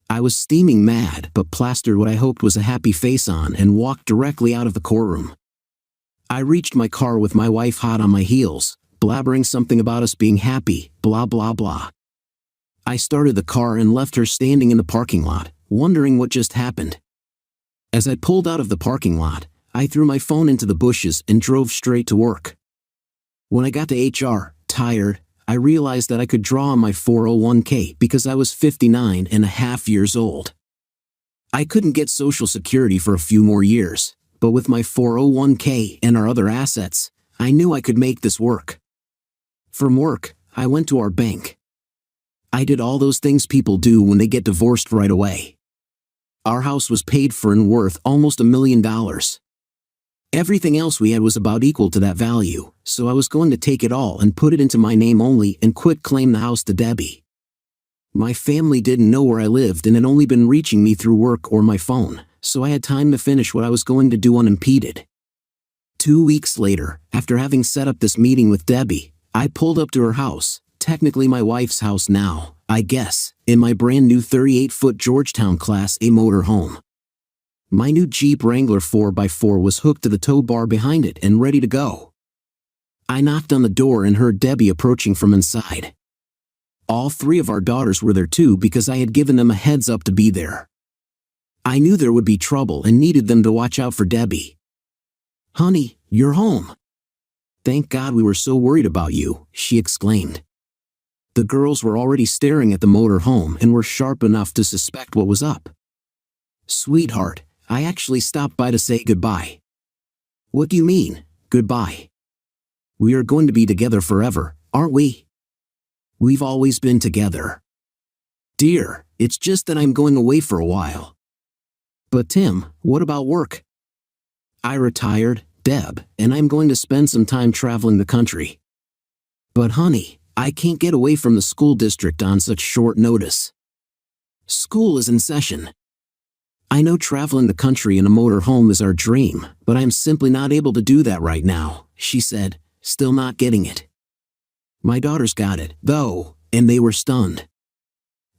I was steaming mad but plastered what I hoped was a happy face on and walked directly out of the courtroom. I reached my car with my wife hot on my heels, blabbering something about us being happy, blah blah blah. I started the car and left her standing in the parking lot, wondering what just happened. As I pulled out of the parking lot, I threw my phone into the bushes and drove straight to work. When I got to HR, tired, I realized that I could draw on my 401k because I was 59 and a half years old. I couldn't get Social Security for a few more years, but with my 401k and our other assets, I knew I could make this work. From work, I went to our bank. I did all those things people do when they get divorced right away. Our house was paid for and worth almost $1 million. Everything else we had was about equal to that value, so I was going to take it all and put it into my name only and quit-claim the house to Debbie. My family didn't know where I lived and had only been reaching me through work or my phone, so I had time to finish what I was going to do unimpeded. 2 weeks later, after having set up this meeting with Debbie, I pulled up to her house, technically my wife's house now, I guess, in my brand new 38-foot Georgetown Class A motorhome. My new Jeep Wrangler 4x4 was hooked to the tow bar behind it and ready to go. I knocked on the door and heard Debbie approaching from inside. All 3 of our daughters were there too because I had given them a heads up to be there. I knew there would be trouble and needed them to watch out for Debbie. "Honey, you're home. Thank God we were so worried about you," she exclaimed. The girls were already staring at the motor home and were sharp enough to suspect what was up. "Sweetheart, I actually stopped by to say goodbye." "What do you mean, goodbye? We are going to be together forever, aren't we?" "We've always been together." "Dear, it's just that I'm going away for a while." "But Tim, what about work?" "I retired, Deb, and I'm going to spend some time traveling the country." "But honey, I can't get away from the school district on such short notice. School is in session. I know traveling the country in a motor home is our dream, but I'm simply not able to do that right now," she said, still not getting it. My daughters got it, though, and they were stunned.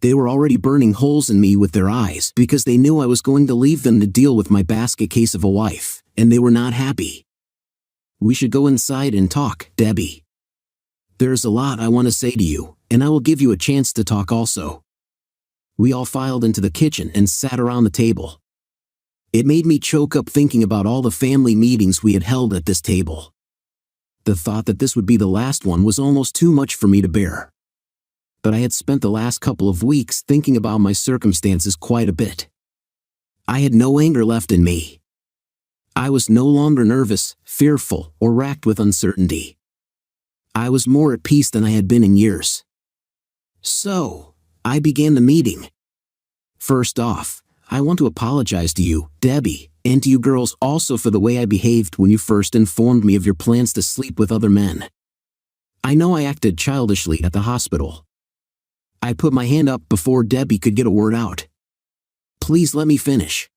They were already burning holes in me with their eyes because they knew I was going to leave them to deal with my basket case of a wife, and they were not happy. "We should go inside and talk, Debbie. There's a lot I want to say to you, and I will give you a chance to talk also." We all filed into the kitchen and sat around the table. It made me choke up thinking about all the family meetings we had held at this table. The thought that this would be the last one was almost too much for me to bear. But I had spent the last couple of weeks thinking about my circumstances quite a bit. I had no anger left in me. I was no longer nervous, fearful, or racked with uncertainty. I was more at peace than I had been in years. So, I began the meeting. "First off, I want to apologize to you, Debbie, and to you girls also for the way I behaved when you first informed me of your plans to sleep with other men. I know I acted childishly at the hospital." I put my hand up before Debbie could get a word out. "Please let me finish.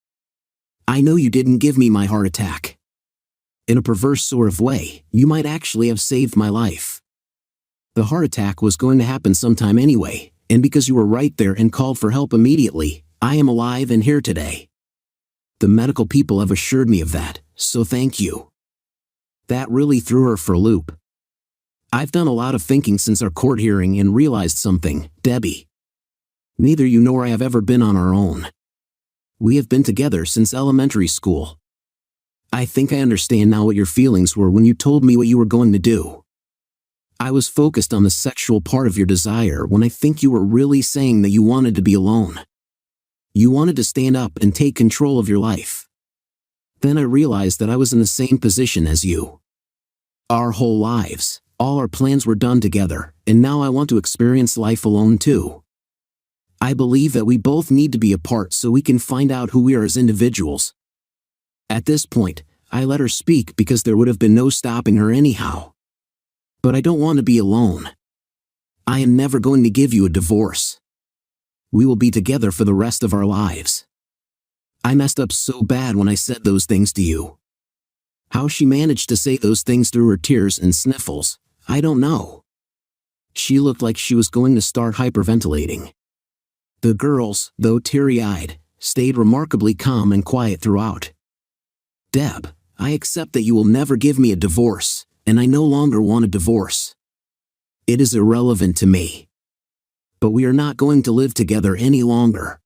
I know you didn't give me my heart attack. In a perverse sort of way, you might actually have saved my life. The heart attack was going to happen sometime anyway, and because you were right there and called for help immediately, I am alive and here today. The medical people have assured me of that, so thank you." That really threw her for a loop. "I've done a lot of thinking since our court hearing and realized something, Debbie. Neither you nor I have ever been on our own. We have been together since elementary school. I think I understand now what your feelings were when you told me what you were going to do. I was focused on the sexual part of your desire when I think you were really saying that you wanted to be alone. You wanted to stand up and take control of your life. Then I realized that I was in the same position as you. Our whole lives, all our plans were done together, and now I want to experience life alone too. I believe that we both need to be apart so we can find out who we are as individuals." At this point, I let her speak because there would have been no stopping her anyhow. "But I don't want to be alone. I am never going to give you a divorce. We will be together for the rest of our lives. I messed up so bad when I said those things to you." How she managed to say those things through her tears and sniffles, I don't know. She looked like she was going to start hyperventilating. The girls, though teary-eyed, stayed remarkably calm and quiet throughout. "Deb, I accept that you will never give me a divorce, and I no longer want a divorce. It is irrelevant to me. But we are not going to live together any longer.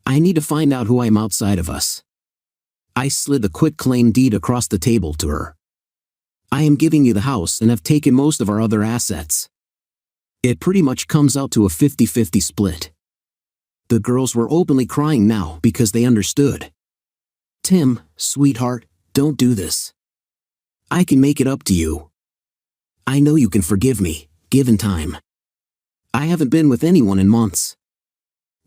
I need to find out who I am outside of us." I slid the quitclaim deed across the table to her. "I am giving you the house and have taken most of our other assets. It pretty much comes out to a 50-50 split." The girls were openly crying now because they understood. "Tim, sweetheart, don't do this. I can make it up to you. I know you can forgive me, given time. I haven't been with anyone in months.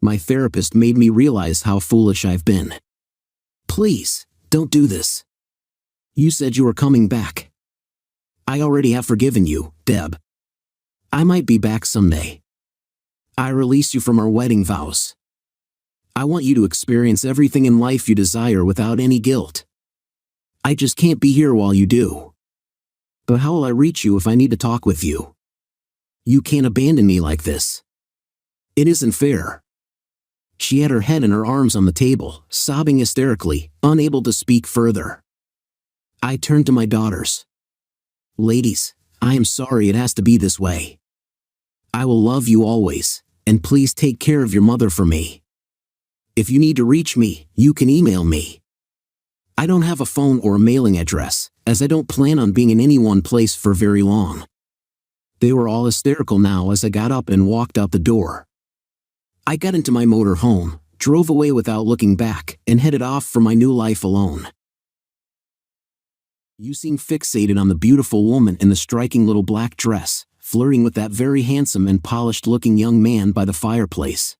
My therapist made me realize how foolish I've been. Please, don't do this. You said you were coming back. I already have forgiven you, Deb. I might be back someday. I release you from our wedding vows. I want you to experience everything in life you desire without any guilt. I just can't be here while you do. But how will I reach you if I need to talk with you? You can't abandon me like this. It isn't fair." She had her head in her arms on the table, sobbing hysterically, unable to speak further. I turned to my daughters. "Ladies, I am sorry it has to be this way. I will love you always, and please take care of your mother for me. If you need to reach me, you can email me. I don't have a phone or a mailing address, as I don't plan on being in any one place for very long." They were all hysterical now as I got up and walked out the door. I got into my motor home, drove away without looking back, and headed off for my new life alone. You seem fixated on the beautiful woman in the striking little black dress, flirting with that very handsome and polished-looking young man by the fireplace.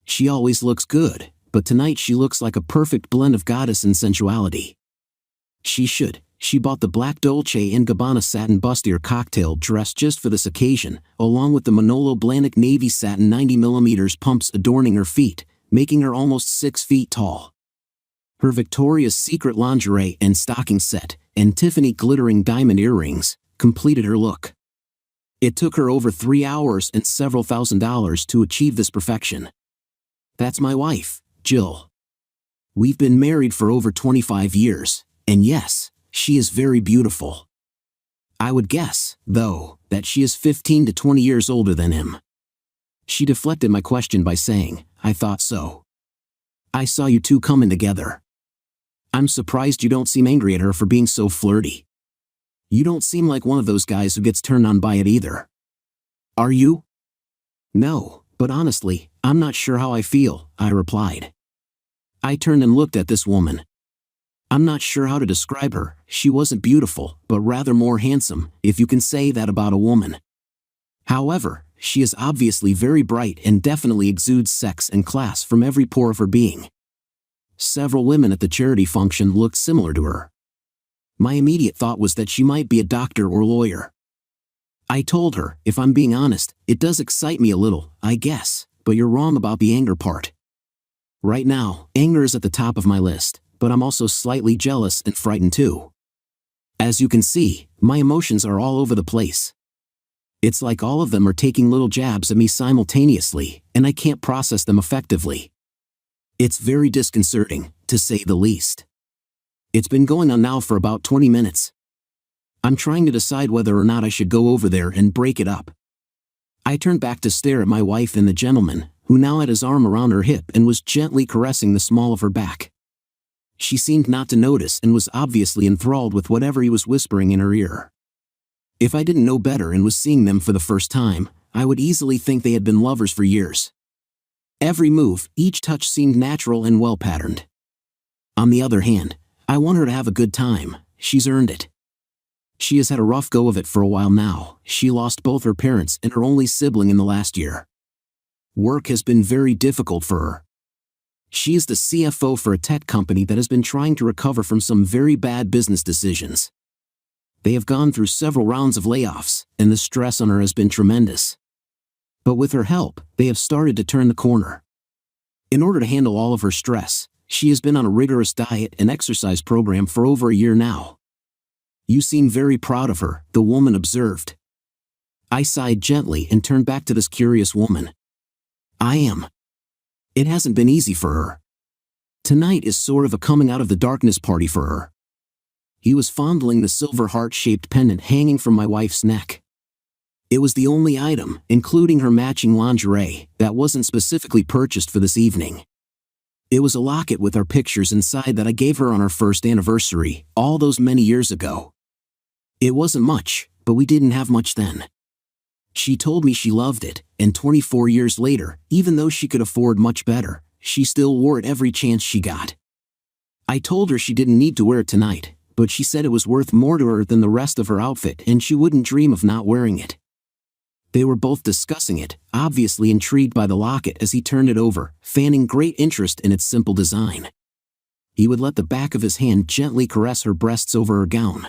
She always looks good, but tonight she looks like a perfect blend of goddess and sensuality. She bought the black Dolce & Gabbana satin bustier cocktail dress just for this occasion, along with the Manolo Blahnik navy satin 90mm pumps adorning her feet, making her almost 6 feet tall. Her Victoria's Secret lingerie and stocking set, and Tiffany glittering diamond earrings, completed her look. It took her over 3 hours and several $1,000s to achieve this perfection. That's my wife, Jill. We've been married for over 25 years, and yes, she is very beautiful. I would guess, though, that she is 15 to 20 years older than him. She deflected my question by saying, "I thought so. I saw you two coming together. I'm surprised you don't seem angry at her for being so flirty. You don't seem like one of those guys who gets turned on by it either. Are you?" "No, but honestly, I'm not sure how I feel," I replied. I turned and looked at this woman. I'm not sure how to describe her. She wasn't beautiful, but rather more handsome, if you can say that about a woman. However, she is obviously very bright and definitely exudes sex and class from every pore of her being. Several women at the charity function looked similar to her. My immediate thought was that she might be a doctor or lawyer. I told her, "If I'm being honest, it does excite me a little, I guess, but you're wrong about the anger part. Right now, anger is at the top of my list, but I'm also slightly jealous and frightened too. As you can see, my emotions are all over the place. It's like all of them are taking little jabs at me simultaneously, and I can't process them effectively. It's very disconcerting, to say the least. It's been going on now for about 20 minutes. I'm trying to decide whether or not I should go over there and break it up." I turned back to stare at my wife and the gentleman, who now had his arm around her hip and was gently caressing the small of her back. She seemed not to notice and was obviously enthralled with whatever he was whispering in her ear. If I didn't know better and was seeing them for the first time, I would easily think they had been lovers for years. Every move, each touch seemed natural and well-patterned. On the other hand, I want her to have a good time. She's earned it. She has had a rough go of it for a while now. She lost both her parents and her only sibling in the last year. Work has been very difficult for her. She is the CFO for a tech company that has been trying to recover from some very bad business decisions. They have gone through several rounds of layoffs, and the stress on her has been tremendous. But with her help, they have started to turn the corner. In order to handle all of her stress, she has been on a rigorous diet and exercise program for over a year now. "You seem very proud of her," the woman observed. I sighed gently and turned back to this curious woman. "I am. It hasn't been easy for her. Tonight is sort of a coming out of the darkness party for her." He was fondling the silver heart-shaped pendant hanging from my wife's neck. It was the only item, including her matching lingerie, that wasn't specifically purchased for this evening. It was a locket with our pictures inside that I gave her on our first anniversary, all those many years ago. It wasn't much, but we didn't have much then. She told me she loved it, and 24 years later, even though she could afford much better, she still wore it every chance she got. I told her she didn't need to wear it tonight, but she said it was worth more to her than the rest of her outfit and she wouldn't dream of not wearing it. They were both discussing it, obviously intrigued by the locket as he turned it over, fanning great interest in its simple design. He would let the back of his hand gently caress her breasts over her gown.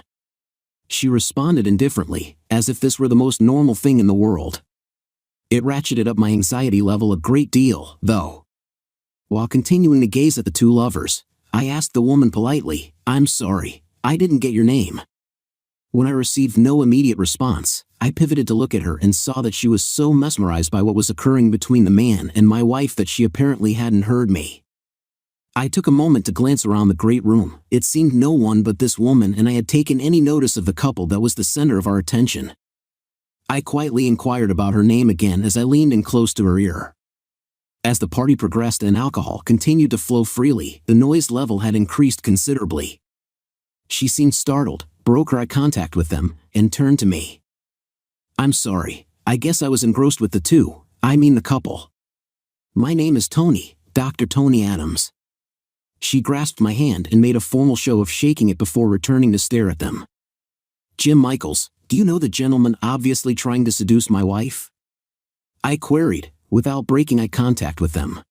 She responded indifferently, as if this were the most normal thing in the world. It ratcheted up my anxiety level a great deal, though. While continuing to gaze at the two lovers, I asked the woman politely, "I'm sorry, I didn't get your name." When I received no immediate response, I pivoted to look at her and saw that she was so mesmerized by what was occurring between the man and my wife that she apparently hadn't heard me. I took a moment to glance around the great room. It seemed no one but this woman, and I had taken any notice of the couple that was the center of our attention. I quietly inquired about her name again as I leaned in close to her ear. As the party progressed and alcohol continued to flow freely, the noise level had increased considerably. She seemed startled, broke her eye contact with them, and turned to me. "I'm sorry, I guess I was engrossed with the couple. My name is Tony, Dr. Tony Adams." She grasped my hand and made a formal show of shaking it before returning to stare at them. "Jim Michaels, do you know the gentleman obviously trying to seduce my wife?" I queried, without breaking eye contact with them.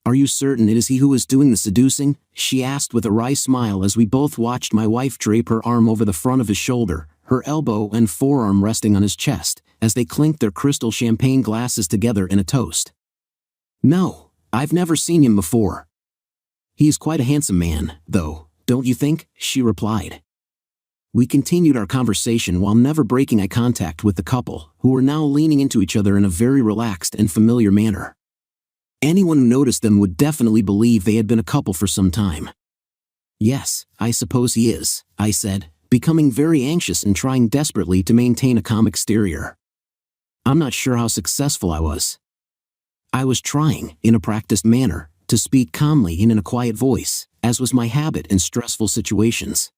"Are you certain it is he who is doing the seducing?" she asked with a wry smile as we both watched my wife drape her arm over the front of his shoulder, her elbow and forearm resting on his chest, as they clinked their crystal champagne glasses together in a toast. "No, I've never seen him before." "He is quite a handsome man, though, don't you think?" she replied. We continued our conversation while never breaking eye contact with the couple, who were now leaning into each other in a very relaxed and familiar manner. Anyone who noticed them would definitely believe they had been a couple for some time. "Yes, I suppose he is," I said, becoming very anxious and trying desperately to maintain a calm exterior. I'm not sure how successful I was. I was trying, in a practiced manner, to speak calmly and in a quiet voice, as was my habit in stressful situations.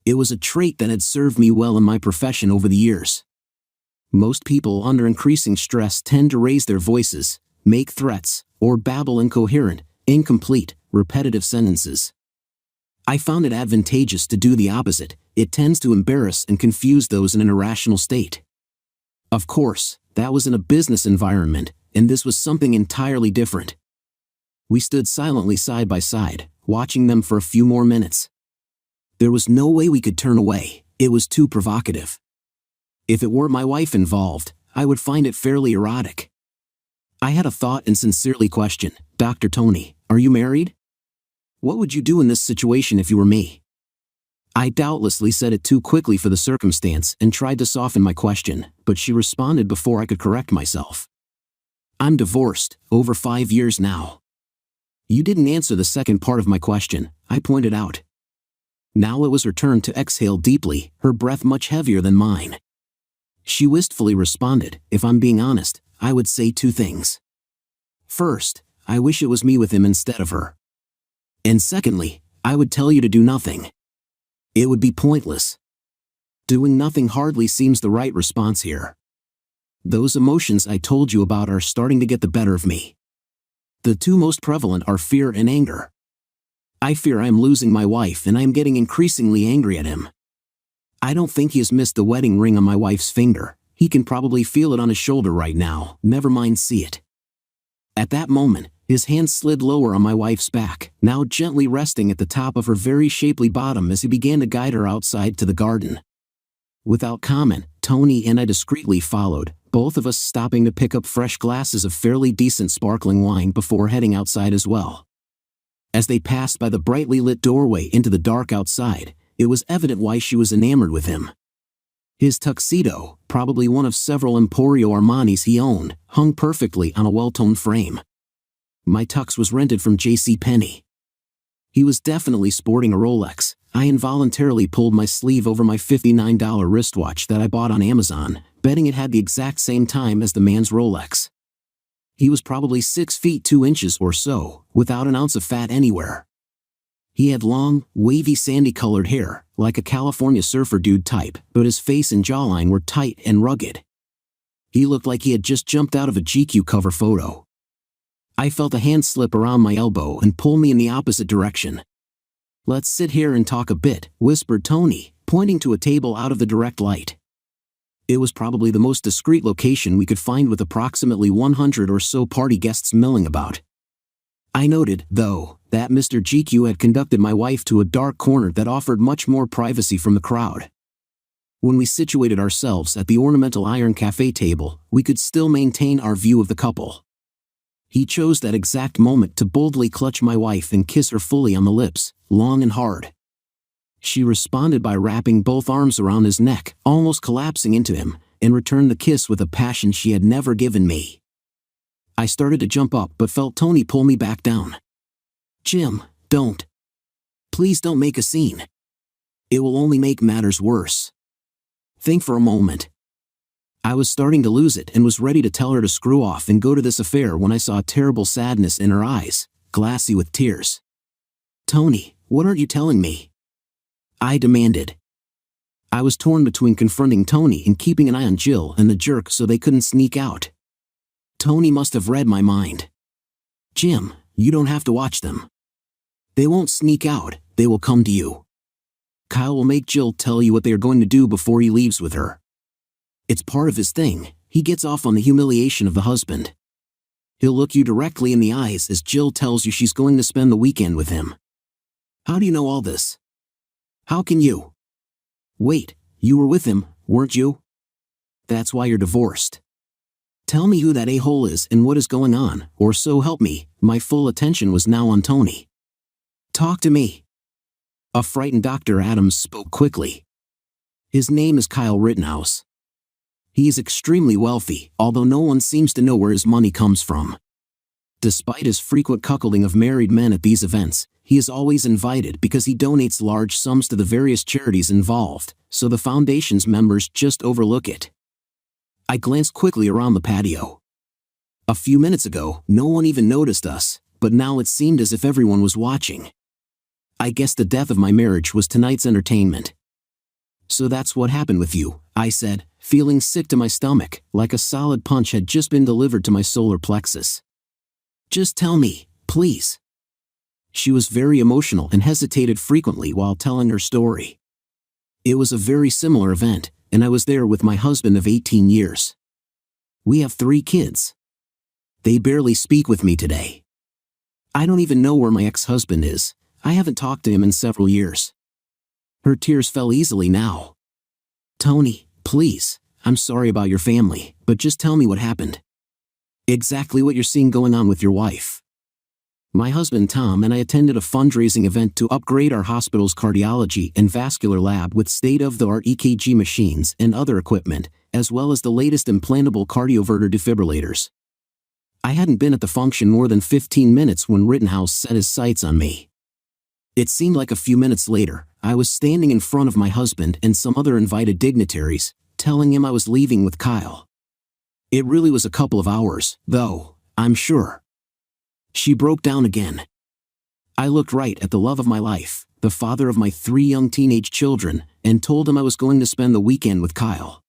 It was a trait that had served me well in my profession over the years. Most people under increasing stress tend to raise their voices, make threats, or babble incoherent, incomplete, repetitive sentences. I found it advantageous to do the opposite. It tends to embarrass and confuse those in an irrational state. Of course, that was in a business environment, and this was something entirely different. We stood silently side by side, watching them for a few more minutes. There was no way we could turn away. It was too provocative. If it weren't my wife involved, I would find it fairly erotic. I had a thought and sincerely questioned, "Dr. Tony, are you married? What would you do in this situation if you were me?" I doubtlessly said it too quickly for the circumstance and tried to soften my question, but she responded before I could correct myself. "I'm divorced, over 5 years now." "You didn't answer the second part of my question," I pointed out. Now it was her turn to exhale deeply, her breath much heavier than mine. She wistfully responded, "If I'm being honest, I would say 2 things. First, I wish it was me with him instead of her. And secondly, I would tell you to do nothing. It would be pointless. Doing nothing hardly seems the right response here. Those emotions I told you about are starting to get the better of me. The 2 most prevalent are fear and anger. I fear I am losing my wife, and I am getting increasingly angry at him. I don't think he has missed the wedding ring on my wife's finger. He can probably feel it on his shoulder right now, never mind see it." At that moment, his hand slid lower on my wife's back, now gently resting at the top of her very shapely bottom as he began to guide her outside to the garden. Without comment, Tony and I discreetly followed, both of us stopping to pick up fresh glasses of fairly decent sparkling wine before heading outside as well. As they passed by the brightly lit doorway into the dark outside, it was evident why she was enamored with him. His tuxedo, probably one of several Emporio Armanis he owned, hung perfectly on a well-toned frame. My tux was rented from J.C. Penney. He was definitely sporting a Rolex. I involuntarily pulled my sleeve over my $59 wristwatch that I bought on Amazon, betting it had the exact same time as the man's Rolex. He was probably 6 feet 2 inches or so, without an ounce of fat anywhere. He had long, wavy sandy-colored hair, like a California surfer dude type, but his face and jawline were tight and rugged. He looked like he had just jumped out of a GQ cover photo. I felt a hand slip around my elbow and pull me in the opposite direction. "Let's sit here and talk a bit," whispered Tony, pointing to a table out of the direct light. It was probably the most discreet location we could find with approximately 100 or so party guests milling about. I noted, though, that Mr. GQ had conducted my wife to a dark corner that offered much more privacy from the crowd. When we situated ourselves at the ornamental iron cafe table, we could still maintain our view of the couple. He chose that exact moment to boldly clutch my wife and kiss her fully on the lips, long and hard. She responded by wrapping both arms around his neck, almost collapsing into him, and returned the kiss with a passion she had never given me. I started to jump up but felt Tony pull me back down. "Jim, don't. Please don't make a scene. It will only make matters worse." Think for a moment. I was starting to lose it and was ready to tell her to screw off and go to this affair when I saw a terrible sadness in her eyes, glassy with tears. "Tony, what aren't you telling me?" I demanded. I was torn between confronting Tony and keeping an eye on Jill and the jerk so they couldn't sneak out. Tony must have read my mind. "Jim, you don't have to watch them. They won't sneak out, they will come to you. Kyle will make Jill tell you what they are going to do before he leaves with her. It's part of his thing. He gets off on the humiliation of the husband. He'll look you directly in the eyes as Jill tells you she's going to spend the weekend with him. How do you know all this? How can you? Wait, you were with him, weren't you? That's why you're divorced. Tell me who that a-hole is and what is going on, or so help me." My full attention was now on Tony. "Talk to me." A frightened Dr. Adams spoke quickly. "His name is Kyle Rittenhouse. He is extremely wealthy, although no one seems to know where his money comes from. Despite his frequent cuckolding of married men at these events, he is always invited because he donates large sums to the various charities involved, so the foundation's members just overlook it." I glanced quickly around the patio. A few minutes ago, no one even noticed us, but now it seemed as if everyone was watching. I guess the death of my marriage was tonight's entertainment. "So that's what happened with you," I said, feeling sick to my stomach, like a solid punch had just been delivered to my solar plexus. "Just tell me, please." She was very emotional and hesitated frequently while telling her story. It was a very similar event, and I was there with my husband of 18 years. We have 3 kids. They barely speak with me today. I don't even know where my ex-husband is. I haven't talked to him in several years. Her tears fell easily now. "Tony, please, I'm sorry about your family, but just tell me what happened. Exactly what you're seeing going on with your wife." My husband Tom and I attended a fundraising event to upgrade our hospital's cardiology and vascular lab with state-of-the-art EKG machines and other equipment, as well as the latest implantable cardioverter defibrillators. I hadn't been at the function more than 15 minutes when Rittenhouse set his sights on me. It seemed like a few minutes later, I was standing in front of my husband and some other invited dignitaries, telling him I was leaving with Kyle. It really was a couple of hours, though, I'm sure. She broke down again. I looked right at the love of my life, the father of my 3 young teenage children, and told him I was going to spend the weekend with Kyle.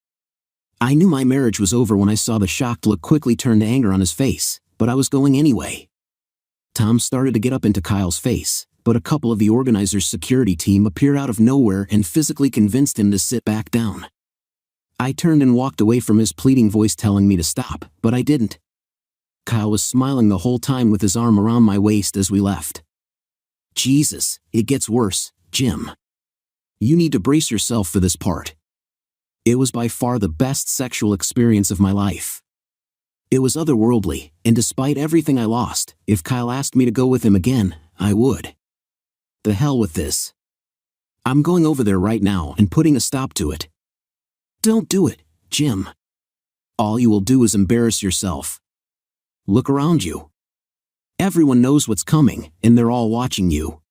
I knew my marriage was over when I saw the shocked look quickly turn to anger on his face, but I was going anyway. Tom started to get up into Kyle's face, but a couple of the organizers' security team appeared out of nowhere and physically convinced him to sit back down. I turned and walked away from his pleading voice telling me to stop, but I didn't. Kyle was smiling the whole time with his arm around my waist as we left. "Jesus, it gets worse, Jim. You need to brace yourself for this part." It was by far the best sexual experience of my life. It was otherworldly, and despite everything I lost, if Kyle asked me to go with him again, I would. The hell with this. I'm going over there right now and putting a stop to it. "Don't do it, Jim. All you will do is embarrass yourself. Look around you. Everyone knows what's coming, and they're all watching you.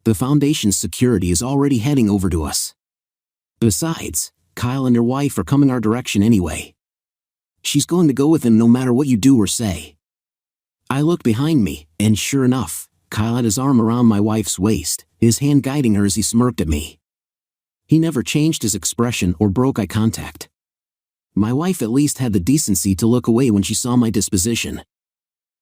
The Foundation's security is already heading over to us. Besides, Kyle and your wife are coming our direction anyway. She's going to go with him no matter what you do or say." I looked behind me, and sure enough, Kyle had his arm around my wife's waist, his hand guiding her as he smirked at me. He never changed his expression or broke eye contact. My wife at least had the decency to look away when she saw my disposition.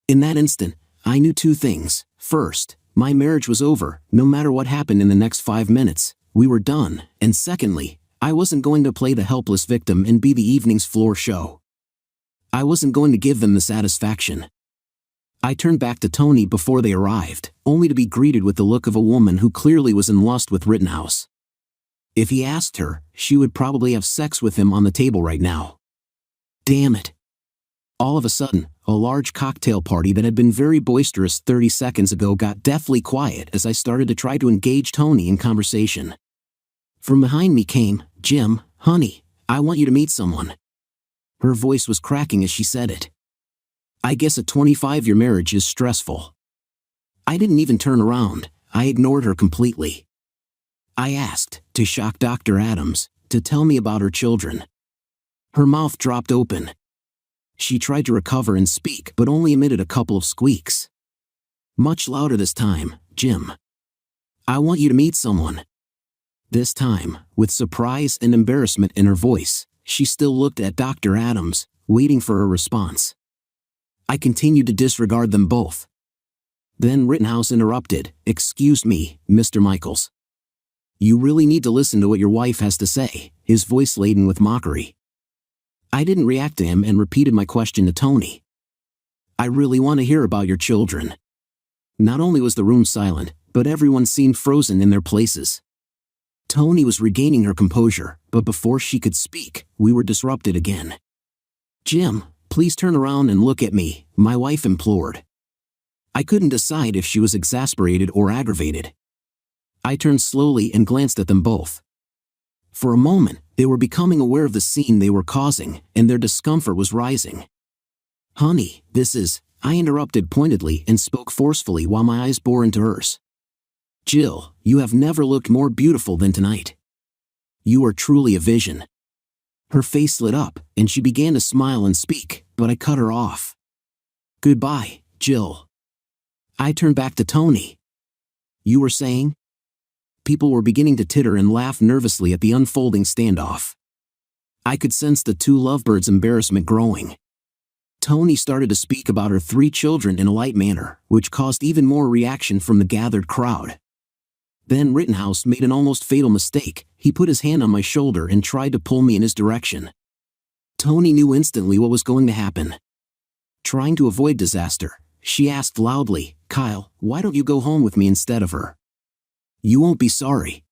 In that instant, I knew 2 things. First, my marriage was over, no matter what happened in the next 5 minutes, we were done, and secondly, I wasn't going to play the helpless victim and be the evening's floor show. I wasn't going to give them the satisfaction. I turned back to Tony before they arrived, only to be greeted with the look of a woman who clearly was in lust with Rittenhouse. If he asked her, she would probably have sex with him on the table right now. Damn it. All of a sudden, A large cocktail party that had been very boisterous 30 seconds ago got deathly quiet as I started to try to engage Tony in conversation. From behind me came, "Jim, honey, I want you to meet someone." Her voice was cracking as she said it. I guess a 25-year marriage is stressful. I didn't even turn around. I ignored her completely. I asked, to shock Dr. Adams, to tell me about her children. Her mouth dropped open. She tried to recover and speak but only emitted a couple of squeaks. Much louder this time, "Jim, I want you to meet someone." This time, with surprise and embarrassment in her voice, she still looked at Dr. Adams, waiting for a response. I continued to disregard them both. Then Rittenhouse interrupted, "Excuse me, Mr. Michaels. You really need to listen to what your wife has to say," his voice laden with mockery. I didn't react to him and repeated my question to Tony. "I really want to hear about your children." Not only was the room silent, but everyone seemed frozen in their places. Tony was regaining her composure, but before she could speak, we were disrupted again. "Jim, please turn around and look at me," my wife implored. I couldn't decide if she was exasperated or aggravated. I turned slowly and glanced at them both. For a moment, they were becoming aware of the scene they were causing, and their discomfort was rising. "Honey, this is," I interrupted pointedly and spoke forcefully while my eyes bore into hers. "Jill, you have never looked more beautiful than tonight. You are truly a vision." Her face lit up, and she began to smile and speak, but I cut her off. "Goodbye, Jill." I turned back to Tony. "You were saying?" People were beginning to titter and laugh nervously at the unfolding standoff. I could sense the two lovebirds' embarrassment growing. Tony started to speak about her 3 children in a light manner, which caused even more reaction from the gathered crowd. Then Rittenhouse made an almost fatal mistake. He put his hand on my shoulder and tried to pull me in his direction. Tony knew instantly what was going to happen. Trying to avoid disaster, she asked loudly, "Kyle, why don't you go home with me instead of her? You won't be sorry."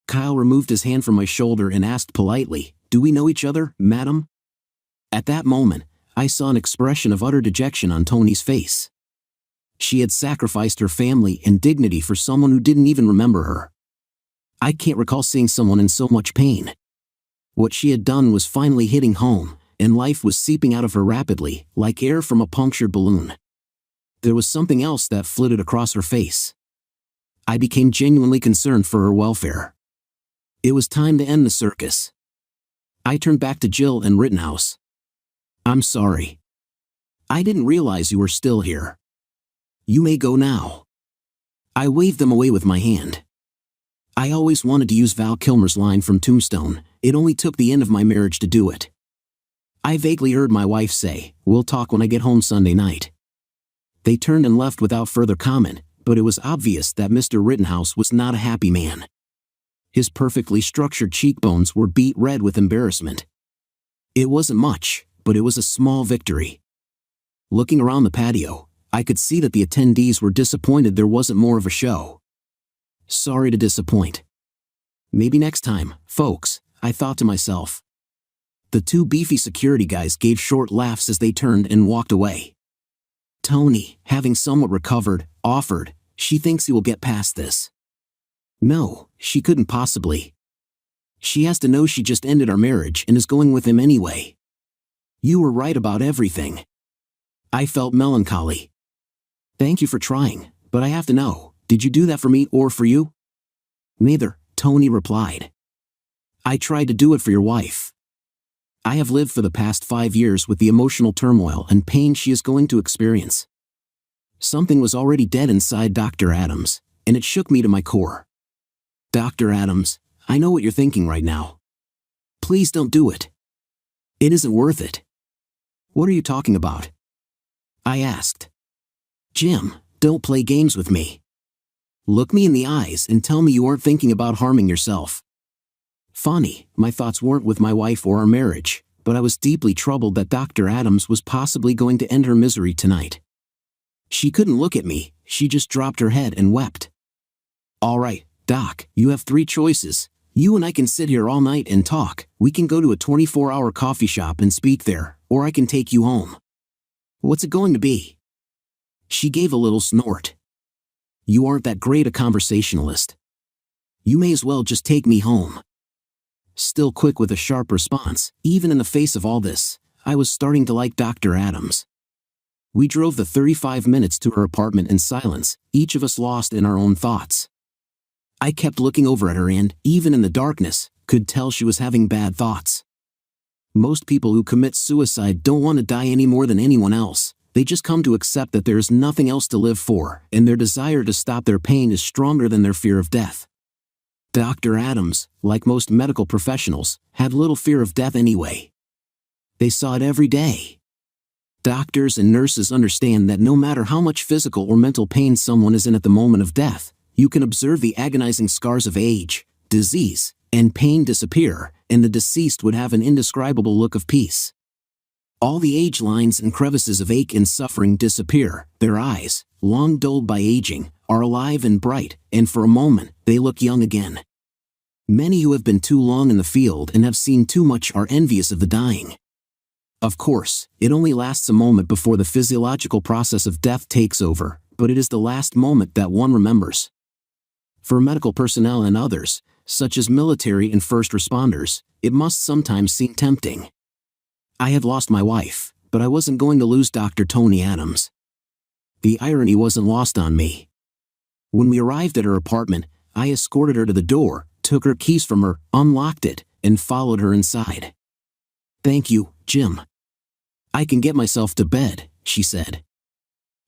Kyle removed his hand from my shoulder and asked politely, "Do we know each other, madam?" At that moment, I saw an expression of utter dejection on Tony's face. She had sacrificed her family and dignity for someone who didn't even remember her. I can't recall seeing someone in so much pain. What she had done was finally hitting home, and life was seeping out of her rapidly, like air from a punctured balloon. There was something else that flitted across her face. I became genuinely concerned for her welfare. It was time to end the circus. I turned back to Jill and Rittenhouse. "I'm sorry. I didn't realize you were still here. You may go now." I waved them away with my hand. I always wanted to use Val Kilmer's line from Tombstone, "It only took the end of my marriage to do it." I vaguely heard my wife say, "We'll talk when I get home Sunday night." They turned and left without further comment, but it was obvious that Mr. Rittenhouse was not a happy man. His perfectly structured cheekbones were beet red with embarrassment. It wasn't much, but it was a small victory. Looking around the patio, I could see that the attendees were disappointed there wasn't more of a show. Sorry to disappoint. Maybe next time, folks, I thought to myself. The 2 beefy security guys gave short laughs as they turned and walked away. Tony, having somewhat recovered, offered, "She thinks he will get past this." No, she couldn't possibly. She has to know she just ended our marriage and is going with him anyway. You were right about everything. I felt melancholy. "Thank you for trying, but I have to know, did you do that for me or for you?" "Neither," Tony replied. "I tried to do it for your wife. I have lived for the past 5 years with the emotional turmoil and pain she is going to experience." Something was already dead inside Dr. Adams, and it shook me to my core. "Dr. Adams, I know what you're thinking right now. Please don't do it. It isn't worth it." "What are you talking about?" I asked. "Jim, don't play games with me. Look me in the eyes and tell me you aren't thinking about harming yourself." Funny, my thoughts weren't with my wife or our marriage, but I was deeply troubled that Dr. Adams was possibly going to end her misery tonight. She couldn't look at me, she just dropped her head and wept. "All right, Doc, you have 3 choices. You and I can sit here all night and talk. We can go to a 24-hour coffee shop and speak there, or I can take you home. What's it going to be? She gave a little snort. You aren't that great a conversationalist. You may as well just take me home. Still quick with a sharp response, even in the face of all this, I was starting to like Dr. Adams. We drove the 35 minutes to her apartment in silence, each of us lost in our own thoughts. I kept looking over at her and, even in the darkness, could tell she was having bad thoughts. Most people who commit suicide don't want to die any more than anyone else. They just come to accept that there is nothing else to live for, and their desire to stop their pain is stronger than their fear of death. Dr. Adams, like most medical professionals, had little fear of death anyway. They saw it every day. Doctors and nurses understand that no matter how much physical or mental pain someone is in at the moment of death, you can observe the agonizing scars of age, disease, and pain disappear, and the deceased would have an indescribable look of peace. All the age lines and crevices of ache and suffering disappear, their eyes, long dulled by aging, are alive and bright, and for a moment, they look young again. Many who have been too long in the field and have seen too much are envious of the dying. Of course, it only lasts a moment before the physiological process of death takes over, but it is the last moment that one remembers. For medical personnel and others, such as military and first responders, it must sometimes seem tempting. I had lost my wife, but I wasn't going to lose Dr. Tony Adams. The irony wasn't lost on me. When we arrived at her apartment, I escorted her to the door, took her keys from her, unlocked it, and followed her inside. Thank you, Jim. I can get myself to bed, she said.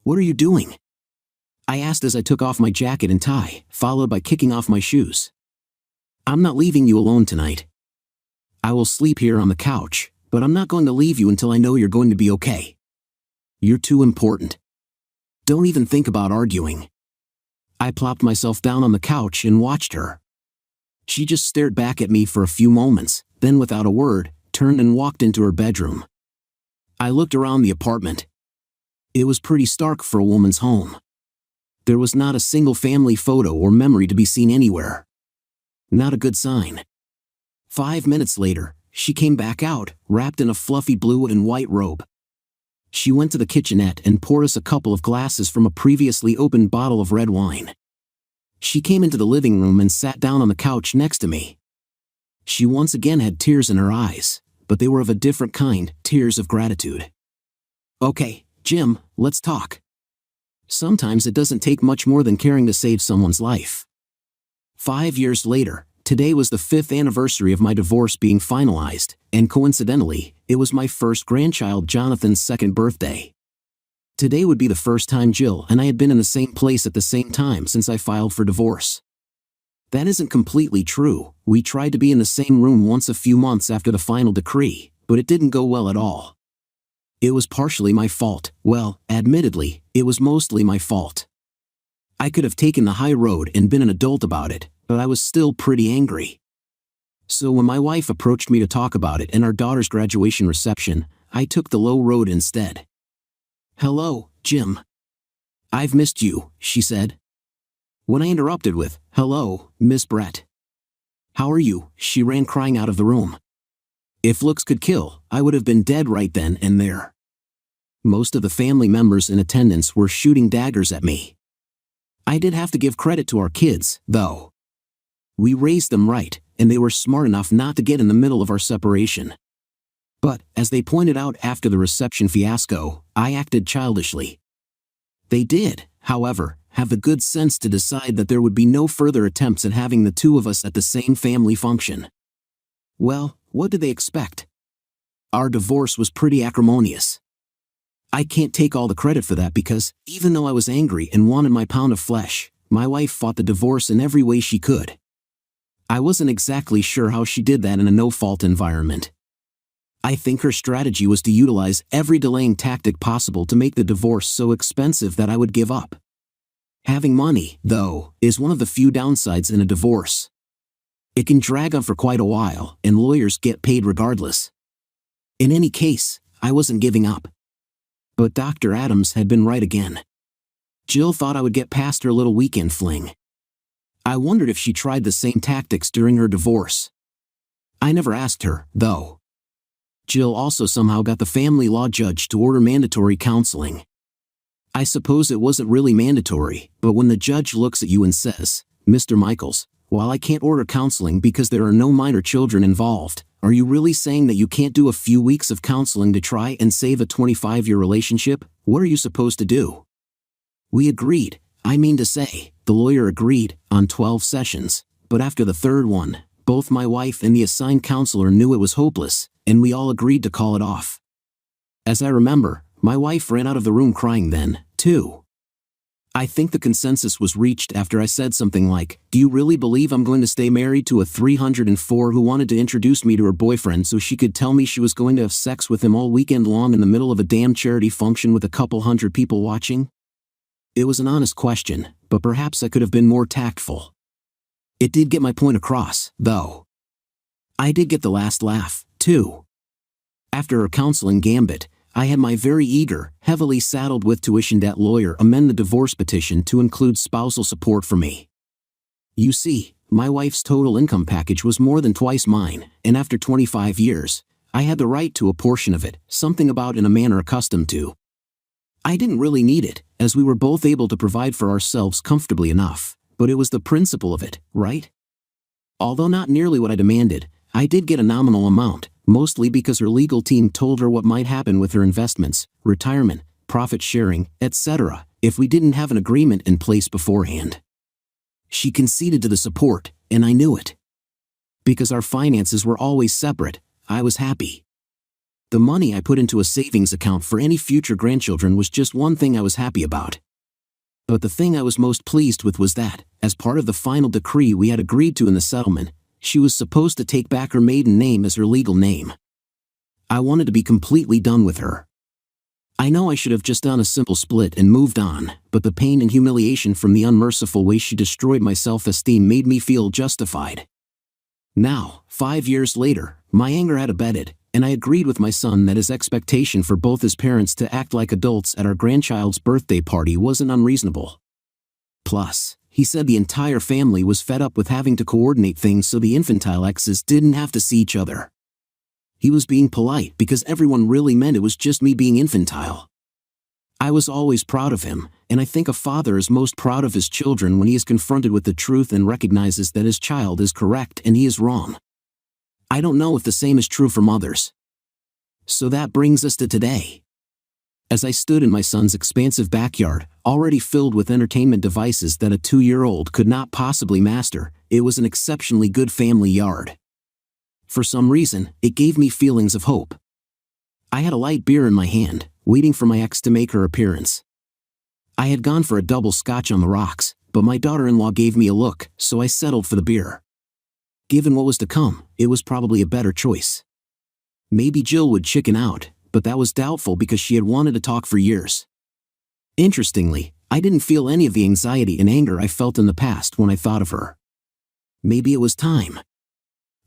What are you doing? I asked as I took off my jacket and tie, followed by kicking off my shoes. I'm not leaving you alone tonight. I will sleep here on the couch, but I'm not going to leave you until I know you're going to be okay. You're too important. Don't even think about arguing. I plopped myself down on the couch and watched her. She just stared back at me for a few moments, then without a word, turned and walked into her bedroom. I looked around the apartment. It was pretty stark for a woman's home. There was not a single family photo or memory to be seen anywhere. Not a good sign. 5 minutes later, she came back out, wrapped in a fluffy blue and white robe. She went to the kitchenette and poured us a couple of glasses from a previously opened bottle of red wine. She came into the living room and sat down on the couch next to me. She once again had tears in her eyes, but they were of a different kind, tears of gratitude. Okay, Jim, let's talk. Sometimes it doesn't take much more than caring to save someone's life. 5 years later, today was the 5th anniversary of my divorce being finalized, and coincidentally, it was my first grandchild Jonathan's 2nd birthday. Today would be the first time Jill and I had been in the same place at the same time since I filed for divorce. That isn't completely true. We tried to be in the same room once a few months after the final decree, but it didn't go well at all. It was partially my fault. Well, admittedly, it was mostly my fault. I could have taken the high road and been an adult about it, but I was still pretty angry. So when my wife approached me to talk about it in our daughter's graduation reception, I took the low road instead. Hello, Jim. I've missed you, she said. When I interrupted with, hello, Miss Brett. How are you? She ran crying out of the room. If looks could kill, I would have been dead right then and there. Most of the family members in attendance were shooting daggers at me. I did have to give credit to our kids, though. We raised them right, and they were smart enough not to get in the middle of our separation. But, as they pointed out after the reception fiasco, I acted childishly. They did, however, have the good sense to decide that there would be no further attempts at having the two of us at the same family function. Well, what did they expect? Our divorce was pretty acrimonious. I can't take all the credit for that because, even though I was angry and wanted my pound of flesh, my wife fought the divorce in every way she could. I wasn't exactly sure how she did that in a no-fault environment. I think her strategy was to utilize every delaying tactic possible to make the divorce so expensive that I would give up. Having money, though, is one of the few downsides in a divorce. It can drag on for quite a while, and lawyers get paid regardless. In any case, I wasn't giving up. But Dr. Adams had been right again. Jill thought I would get past her little weekend fling. I wondered if she tried the same tactics during her divorce. I never asked her, though. Jill also somehow got the family law judge to order mandatory counseling. I suppose it wasn't really mandatory, but when the judge looks at you and says, "Mr. Michaels, while I can't order counseling because there are no minor children involved, are you really saying that you can't do a few weeks of counseling to try and save a 25-year relationship? What are you supposed to do?" We agreed. I mean to say, the lawyer agreed, on 12 sessions, but after the third one, both my wife and the assigned counselor knew it was hopeless, and we all agreed to call it off. As I remember, my wife ran out of the room crying then, too. I think the consensus was reached after I said something like, "Do you really believe I'm going to stay married to a 304 who wanted to introduce me to her boyfriend so she could tell me she was going to have sex with him all weekend long in the middle of a damn charity function with a couple hundred people watching?" It was an honest question, but perhaps I could have been more tactful. It did get my point across, though. I did get the last laugh, too. After her counseling gambit, I had my very eager, heavily saddled with tuition debt lawyer amend the divorce petition to include spousal support for me. You see, my wife's total income package was more than twice mine, and after 25 years, I had the right to a portion of it, something about in a manner accustomed to. I didn't really need it, as we were both able to provide for ourselves comfortably enough, but it was the principle of it, right? Although not nearly what I demanded, I did get a nominal amount, mostly because her legal team told her what might happen with her investments, retirement, profit sharing, etc., if we didn't have an agreement in place beforehand. She conceded to the support, and I knew it. Because our finances were always separate, I was happy. The money I put into a savings account for any future grandchildren was just one thing I was happy about. But the thing I was most pleased with was that, as part of the final decree we had agreed to in the settlement, she was supposed to take back her maiden name as her legal name. I wanted to be completely done with her. I know I should have just done a simple split and moved on, but the pain and humiliation from the unmerciful way she destroyed my self-esteem made me feel justified. Now, 5 years later, my anger had abated, and I agreed with my son that his expectation for both his parents to act like adults at our grandchild's birthday party wasn't unreasonable. Plus, he said the entire family was fed up with having to coordinate things so the infantile exes didn't have to see each other. He was being polite because everyone really meant it was just me being infantile. I was always proud of him, and I think a father is most proud of his children when he is confronted with the truth and recognizes that his child is correct and he is wrong. I don't know if the same is true for mothers. So that brings us to today. As I stood in my son's expansive backyard, already filled with entertainment devices that a 2-year-old could not possibly master, it was an exceptionally good family yard. For some reason, it gave me feelings of hope. I had a light beer in my hand, waiting for my ex to make her appearance. I had gone for a double scotch on the rocks, but my daughter-in-law gave me a look, so I settled for the beer. Given what was to come, it was probably a better choice. Maybe Jill would chicken out, but that was doubtful because she had wanted to talk for years. Interestingly, I didn't feel any of the anxiety and anger I felt in the past when I thought of her. Maybe it was time.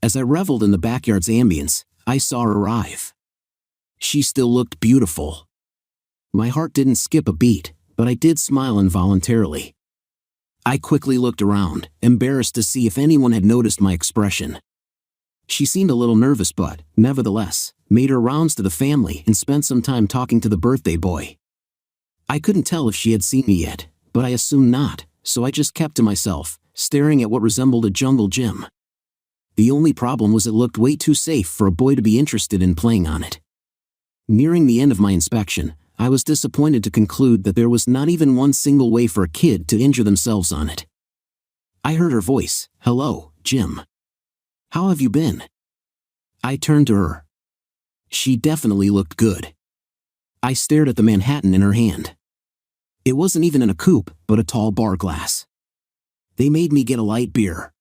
As I reveled in the backyard's ambience, I saw her arrive. She still looked beautiful. My heart didn't skip a beat, but I did smile involuntarily. I quickly looked around, embarrassed to see if anyone had noticed my expression. She seemed a little nervous but, nevertheless, made her rounds to the family and spent some time talking to the birthday boy. I couldn't tell if she had seen me yet, but I assumed not, so I just kept to myself, staring at what resembled a jungle gym. The only problem was it looked way too safe for a boy to be interested in playing on it. Nearing the end of my inspection, I was disappointed to conclude that there was not even one single way for a kid to injure themselves on it. I heard her voice, "Hello, Jim. How have you been?" I turned to her. She definitely looked good. I stared at the Manhattan in her hand. It wasn't even in a coupe, but a tall bar glass. They made me get a light beer.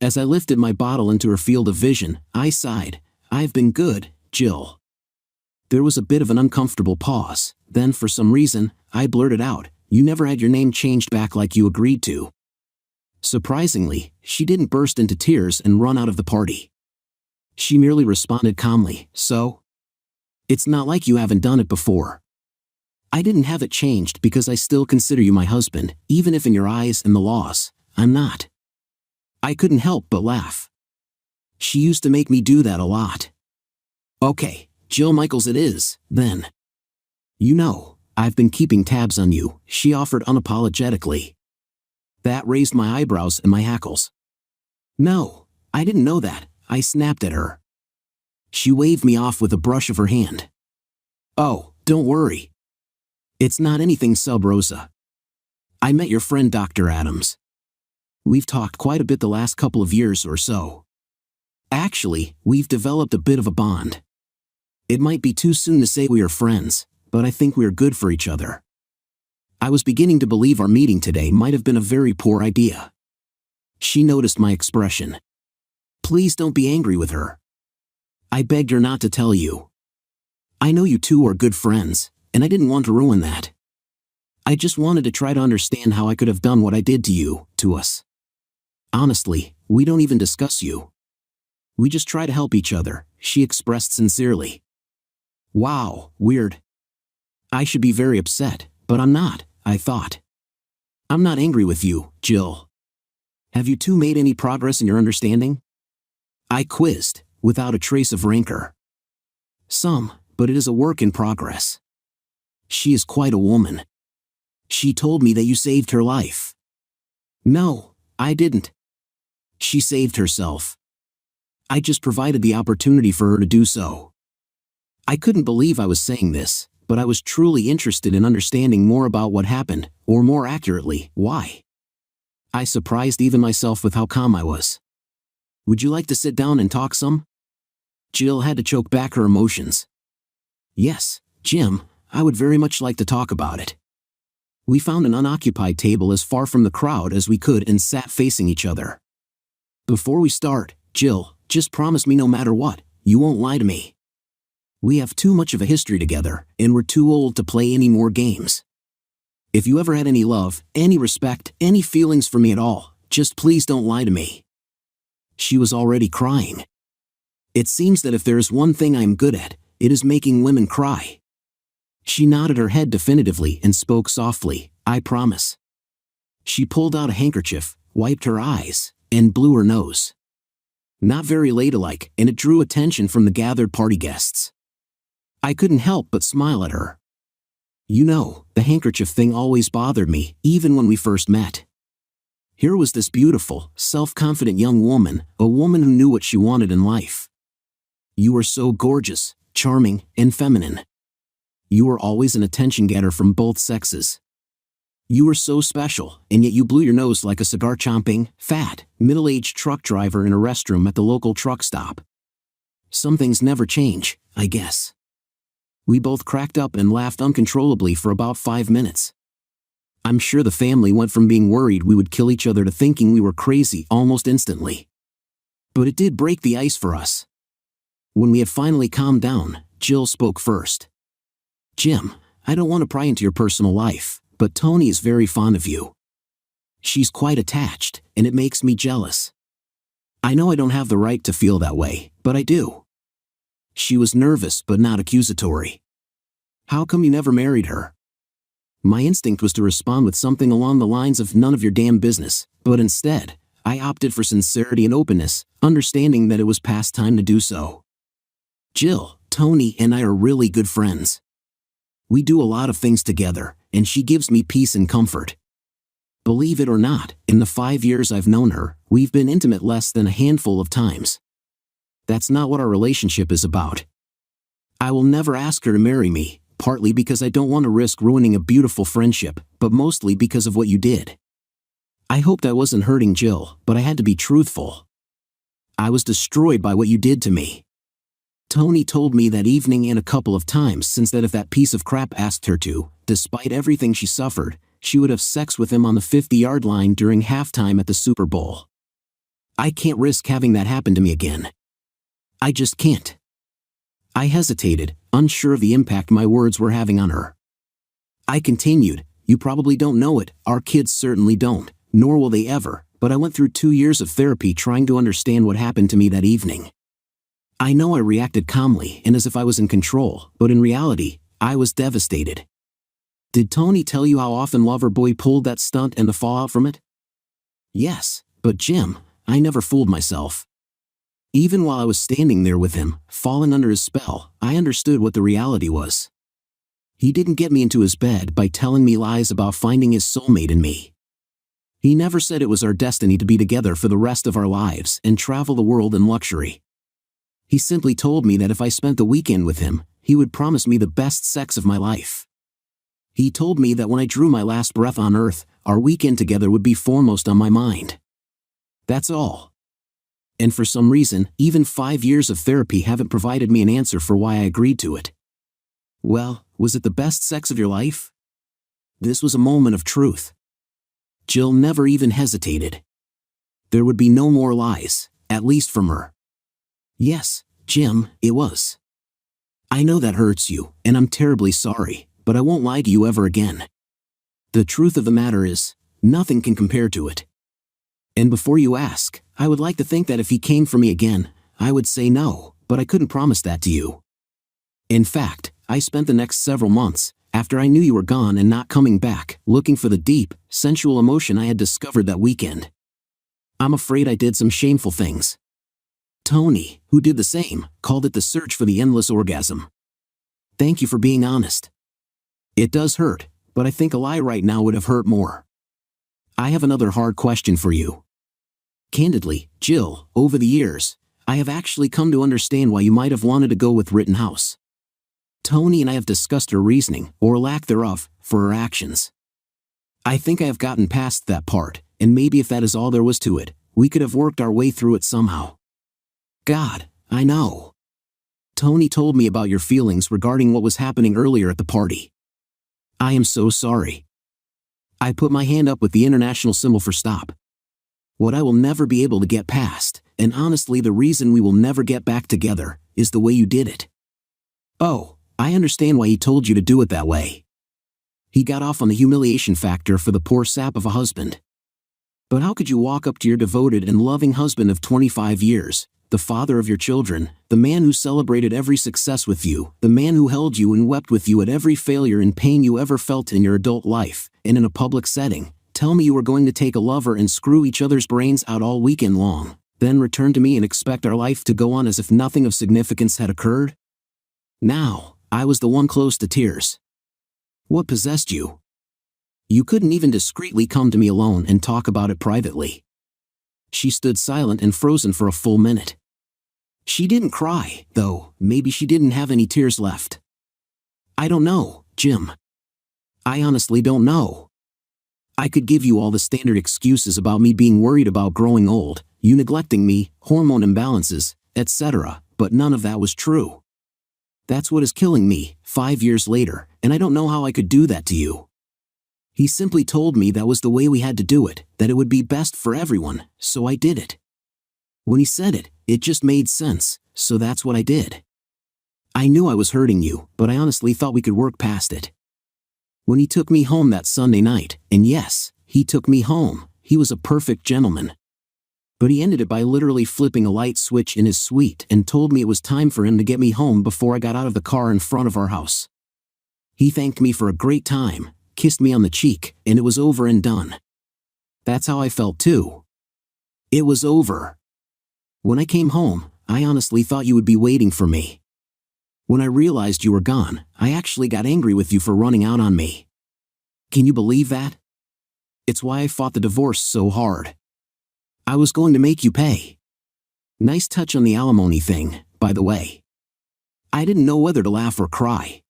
As I lifted my bottle into her field of vision, I sighed, "I've been good, Jill." There was a bit of an uncomfortable pause, then for some reason, I blurted out, "You never had your name changed back like you agreed to." Surprisingly, she didn't burst into tears and run out of the party. She merely responded calmly, "So? It's not like you haven't done it before. I didn't have it changed because I still consider you my husband, even if in your eyes and the laws, I'm not." I couldn't help but laugh. She used to make me do that a lot. Okay, Jill Michaels it is, then. You know, I've been keeping tabs on you, she offered unapologetically. That raised my eyebrows and my hackles. No, I didn't know that, I snapped at her. She waved me off with a brush of her hand. Oh, don't worry. It's not anything sub rosa. I met your friend Dr. Adams. We've talked quite a bit the last couple of years or so. Actually, we've developed a bit of a bond. It might be too soon to say we are friends, but I think we are good for each other. I was beginning to believe our meeting today might have been a very poor idea. She noticed my expression. Please don't be angry with her. I begged her not to tell you. I know you two are good friends, and I didn't want to ruin that. I just wanted to try to understand how I could have done what I did to you, to us. Honestly, we don't even discuss you. We just try to help each other, she expressed sincerely. Wow, weird. I should be very upset, but I'm not, I thought. I'm not angry with you, Jill. Have you two made any progress in your understanding? I quizzed, without a trace of rancor. Some, but it is a work in progress. She is quite a woman. She told me that you saved her life. No, I didn't. She saved herself. I just provided the opportunity for her to do so. I couldn't believe I was saying this, but I was truly interested in understanding more about what happened, or more accurately, why. I surprised even myself with how calm I was. Would you like to sit down and talk some? Jill had to choke back her emotions. Yes, Jim, I would very much like to talk about it. We found an unoccupied table as far from the crowd as we could and sat facing each other. Before we start, Jill, just promise me no matter what, you won't lie to me. We have too much of a history together, and we're too old to play any more games. If you ever had any love, any respect, any feelings for me at all, just please don't lie to me. She was already crying. It seems that if there is one thing I am good at, it is making women cry. She nodded her head definitively and spoke softly, I promise. She pulled out a handkerchief, wiped her eyes, and blew her nose. Not very ladylike, and it drew attention from the gathered party guests. I couldn't help but smile at her. You know, the handkerchief thing always bothered me, even when we first met. Here was this beautiful, self-confident young woman, a woman who knew what she wanted in life. You were so gorgeous, charming, and feminine. You were always an attention-getter from both sexes. You were so special, and yet you blew your nose like a cigar-chomping, fat, middle-aged truck driver in a restroom at the local truck stop. Some things never change, I guess. We both cracked up and laughed uncontrollably for about 5 minutes. I'm sure the family went from being worried we would kill each other to thinking we were crazy almost instantly. But it did break the ice for us. When we had finally calmed down, Jill spoke first. Jim, I don't want to pry into your personal life, but Tony is very fond of you. She's quite attached, and it makes me jealous. I know I don't have the right to feel that way, but I do. She was nervous but not accusatory. How come you never married her? My instinct was to respond with something along the lines of none of your damn business, but instead, I opted for sincerity and openness, understanding that it was past time to do so. Jill, Tony and I are really good friends. We do a lot of things together, and she gives me peace and comfort. Believe it or not, in the 5 years I've known her, we've been intimate less than a handful of times. That's not what our relationship is about. I will never ask her to marry me, partly because I don't want to risk ruining a beautiful friendship, but mostly because of what you did. I hoped I wasn't hurting Jill, but I had to be truthful. I was destroyed by what you did to me. Tony told me that evening and a couple of times since that if that piece of crap asked her to, despite everything she suffered, she would have sex with him on the 50-yard line during halftime at the Super Bowl. I can't risk having that happen to me again. I just can't. I hesitated, unsure of the impact my words were having on her. I continued, you probably don't know it, our kids certainly don't, nor will they ever, but I went through 2 years of therapy trying to understand what happened to me that evening. I know I reacted calmly and as if I was in control, but in reality, I was devastated. Did Tony tell you how often Loverboy pulled that stunt and the fallout from it? Yes, but Jim, I never fooled myself. Even while I was standing there with him, fallen under his spell, I understood what the reality was. He didn't get me into his bed by telling me lies about finding his soulmate in me. He never said it was our destiny to be together for the rest of our lives and travel the world in luxury. He simply told me that if I spent the weekend with him, he would promise me the best sex of my life. He told me that when I drew my last breath on earth, our weekend together would be foremost on my mind. That's all. And for some reason, even 5 years of therapy haven't provided me an answer for why I agreed to it. Well, was it the best sex of your life? This was a moment of truth. Jill never even hesitated. There would be no more lies, at least from her. Yes, Jim, it was. I know that hurts you, and I'm terribly sorry, but I won't lie to you ever again. The truth of the matter is, nothing can compare to it. And before you ask, I would like to think that if he came for me again, I would say no, but I couldn't promise that to you. In fact, I spent the next several months, after I knew you were gone and not coming back, looking for the deep, sensual emotion I had discovered that weekend. I'm afraid I did some shameful things. Tony, who did the same, called it the search for the endless orgasm. Thank you for being honest. It does hurt, but I think a lie right now would have hurt more. I have another hard question for you. Candidly, Jill, over the years, I have actually come to understand why you might have wanted to go with Rittenhouse. Tony and I have discussed her reasoning, or lack thereof, for her actions. I think I have gotten past that part, and maybe if that is all there was to it, we could have worked our way through it somehow. God, I know. Tony told me about your feelings regarding what was happening earlier at the party. I am so sorry. I put my hand up with the international symbol for stop. What I will never be able to get past, and honestly the reason we will never get back together, is the way you did it. Oh, I understand why he told you to do it that way. He got off on the humiliation factor for the poor sap of a husband. But how could you walk up to your devoted and loving husband of 25 years, the father of your children, the man who celebrated every success with you, the man who held you and wept with you at every failure and pain you ever felt in your adult life, and in a public setting, tell me you were going to take a lover and screw each other's brains out all weekend long, then return to me and expect our life to go on as if nothing of significance had occurred? Now, I was the one close to tears. What possessed you? You couldn't even discreetly come to me alone and talk about it privately. She stood silent and frozen for a full minute. She didn't cry, though. Maybe she didn't have any tears left. I don't know, Jim. I honestly don't know. I could give you all the standard excuses about me being worried about growing old, you neglecting me, hormone imbalances, etc., but none of that was true. That's what is killing me, 5 years later, and I don't know how I could do that to you. He simply told me that was the way we had to do it, that it would be best for everyone, so I did it. When he said it, it just made sense, so that's what I did. I knew I was hurting you, but I honestly thought we could work past it. When he took me home that Sunday night, and yes, he took me home, he was a perfect gentleman. But he ended it by literally flipping a light switch in his suite and told me it was time for him to get me home before I got out of the car in front of our house. He thanked me for a great time, kissed me on the cheek, and it was over and done. That's how I felt too. It was over. When I came home, I honestly thought you would be waiting for me. When I realized you were gone, I actually got angry with you for running out on me. Can you believe that? It's why I fought the divorce so hard. I was going to make you pay. Nice touch on the alimony thing, by the way. I didn't know whether to laugh or cry.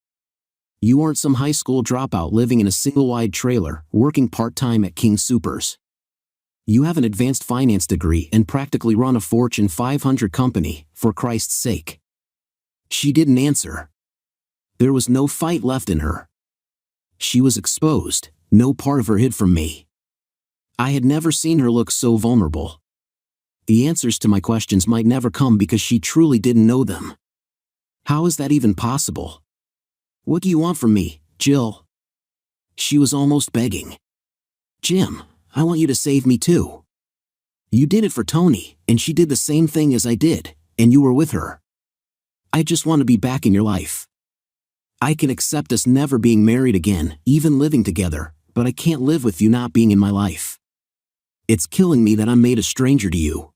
You aren't some high school dropout living in a single-wide trailer, working part-time at King Soopers. You have an advanced finance degree and practically run a Fortune 500 company, for Christ's sake. She didn't answer. There was no fight left in her. She was exposed, no part of her hid from me. I had never seen her look so vulnerable. The answers to my questions might never come because she truly didn't know them. How is that even possible? What do you want from me, Jill? She was almost begging. Jim, I want you to save me too. You did it for Tony, and she did the same thing as I did, and you were with her. I just want to be back in your life. I can accept us never being married again, even living together, but I can't live with you not being in my life. It's killing me that I'm made a stranger to you.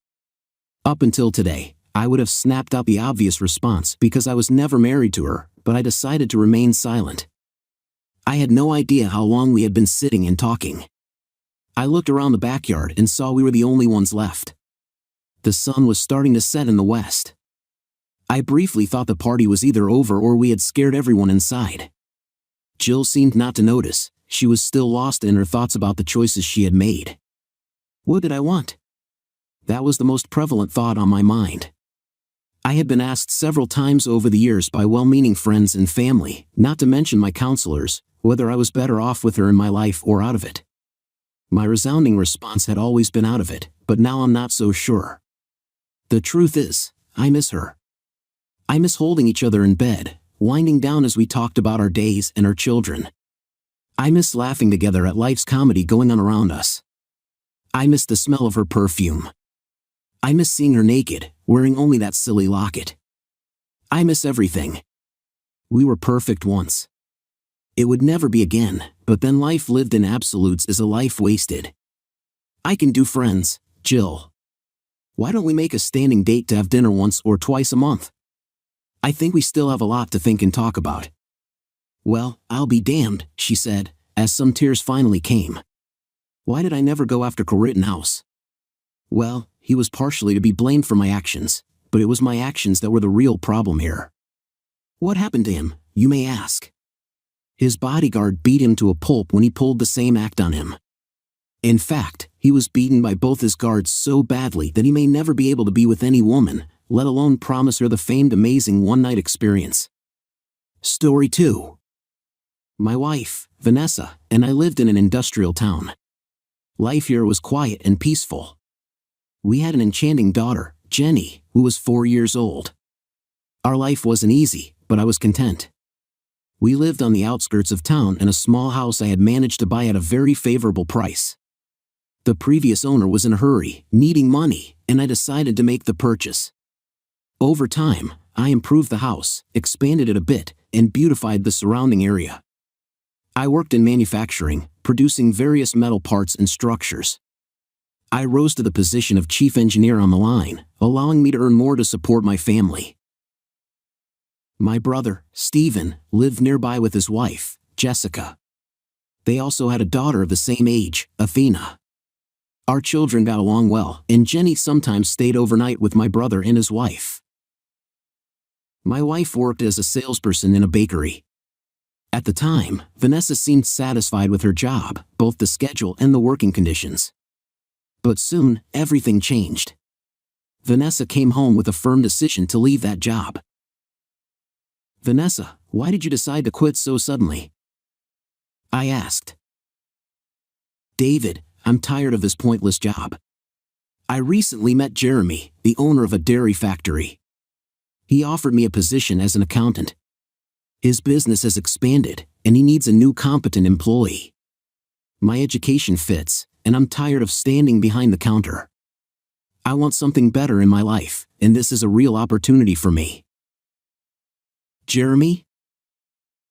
Up until today, I would have snapped out the obvious response because I was never married to her, but I decided to remain silent. I had no idea how long we had been sitting and talking. I looked around the backyard and saw we were the only ones left. The sun was starting to set in the west. I briefly thought the party was either over or we had scared everyone inside. Jill seemed not to notice. She was still lost in her thoughts about the choices she had made. What did I want? That was the most prevalent thought on my mind. I had been asked several times over the years by well-meaning friends and family, not to mention my counselors, whether I was better off with her in my life or out of it. My resounding response had always been out of it, but now I'm not so sure. The truth is, I miss her. I miss holding each other in bed, winding down as we talked about our days and our children. I miss laughing together at life's comedy going on around us. I miss the smell of her perfume. I miss seeing her naked, wearing only that silly locket. I miss everything. We were perfect once. It would never be again, but then life lived in absolutes is a life wasted. I can do friends, Jill. Why don't we make a standing date to have dinner once or twice a month? I think we still have a lot to think and talk about. Well, I'll be damned, she said, as some tears finally came. Why did I never go after Rittenhouse? Well, he was partially to be blamed for my actions, but it was my actions that were the real problem here. What happened to him, you may ask? His bodyguard beat him to a pulp when he pulled the same act on him. In fact, he was beaten by both his guards so badly that he may never be able to be with any woman, let alone promise her the famed amazing one-night experience. Story 2. My wife, Vanessa, and I lived in an industrial town. Life here was quiet and peaceful. We had an enchanting daughter, Jenny, who was 4 years old. Our life wasn't easy, but I was content. We lived on the outskirts of town in a small house I had managed to buy at a very favorable price. The previous owner was in a hurry, needing money, and I decided to make the purchase. Over time, I improved the house, expanded it a bit, and beautified the surrounding area. I worked in manufacturing, producing various metal parts and structures. I rose to the position of chief engineer on the line, allowing me to earn more to support my family. My brother, Stephen, lived nearby with his wife, Jessica. They also had a daughter of the same age, Athena. Our children got along well, and Jenny sometimes stayed overnight with my brother and his wife. My wife worked as a salesperson in a bakery. At the time, Vanessa seemed satisfied with her job, both the schedule and the working conditions. But soon, everything changed. Vanessa came home with a firm decision to leave that job. Vanessa, why did you decide to quit so suddenly? I asked. David, I'm tired of this pointless job. I recently met Jeremy, the owner of a dairy factory. He offered me a position as an accountant. His business has expanded, and he needs a new competent employee. My education fits, and I'm tired of standing behind the counter. I want something better in my life, and this is a real opportunity for me. Jeremy?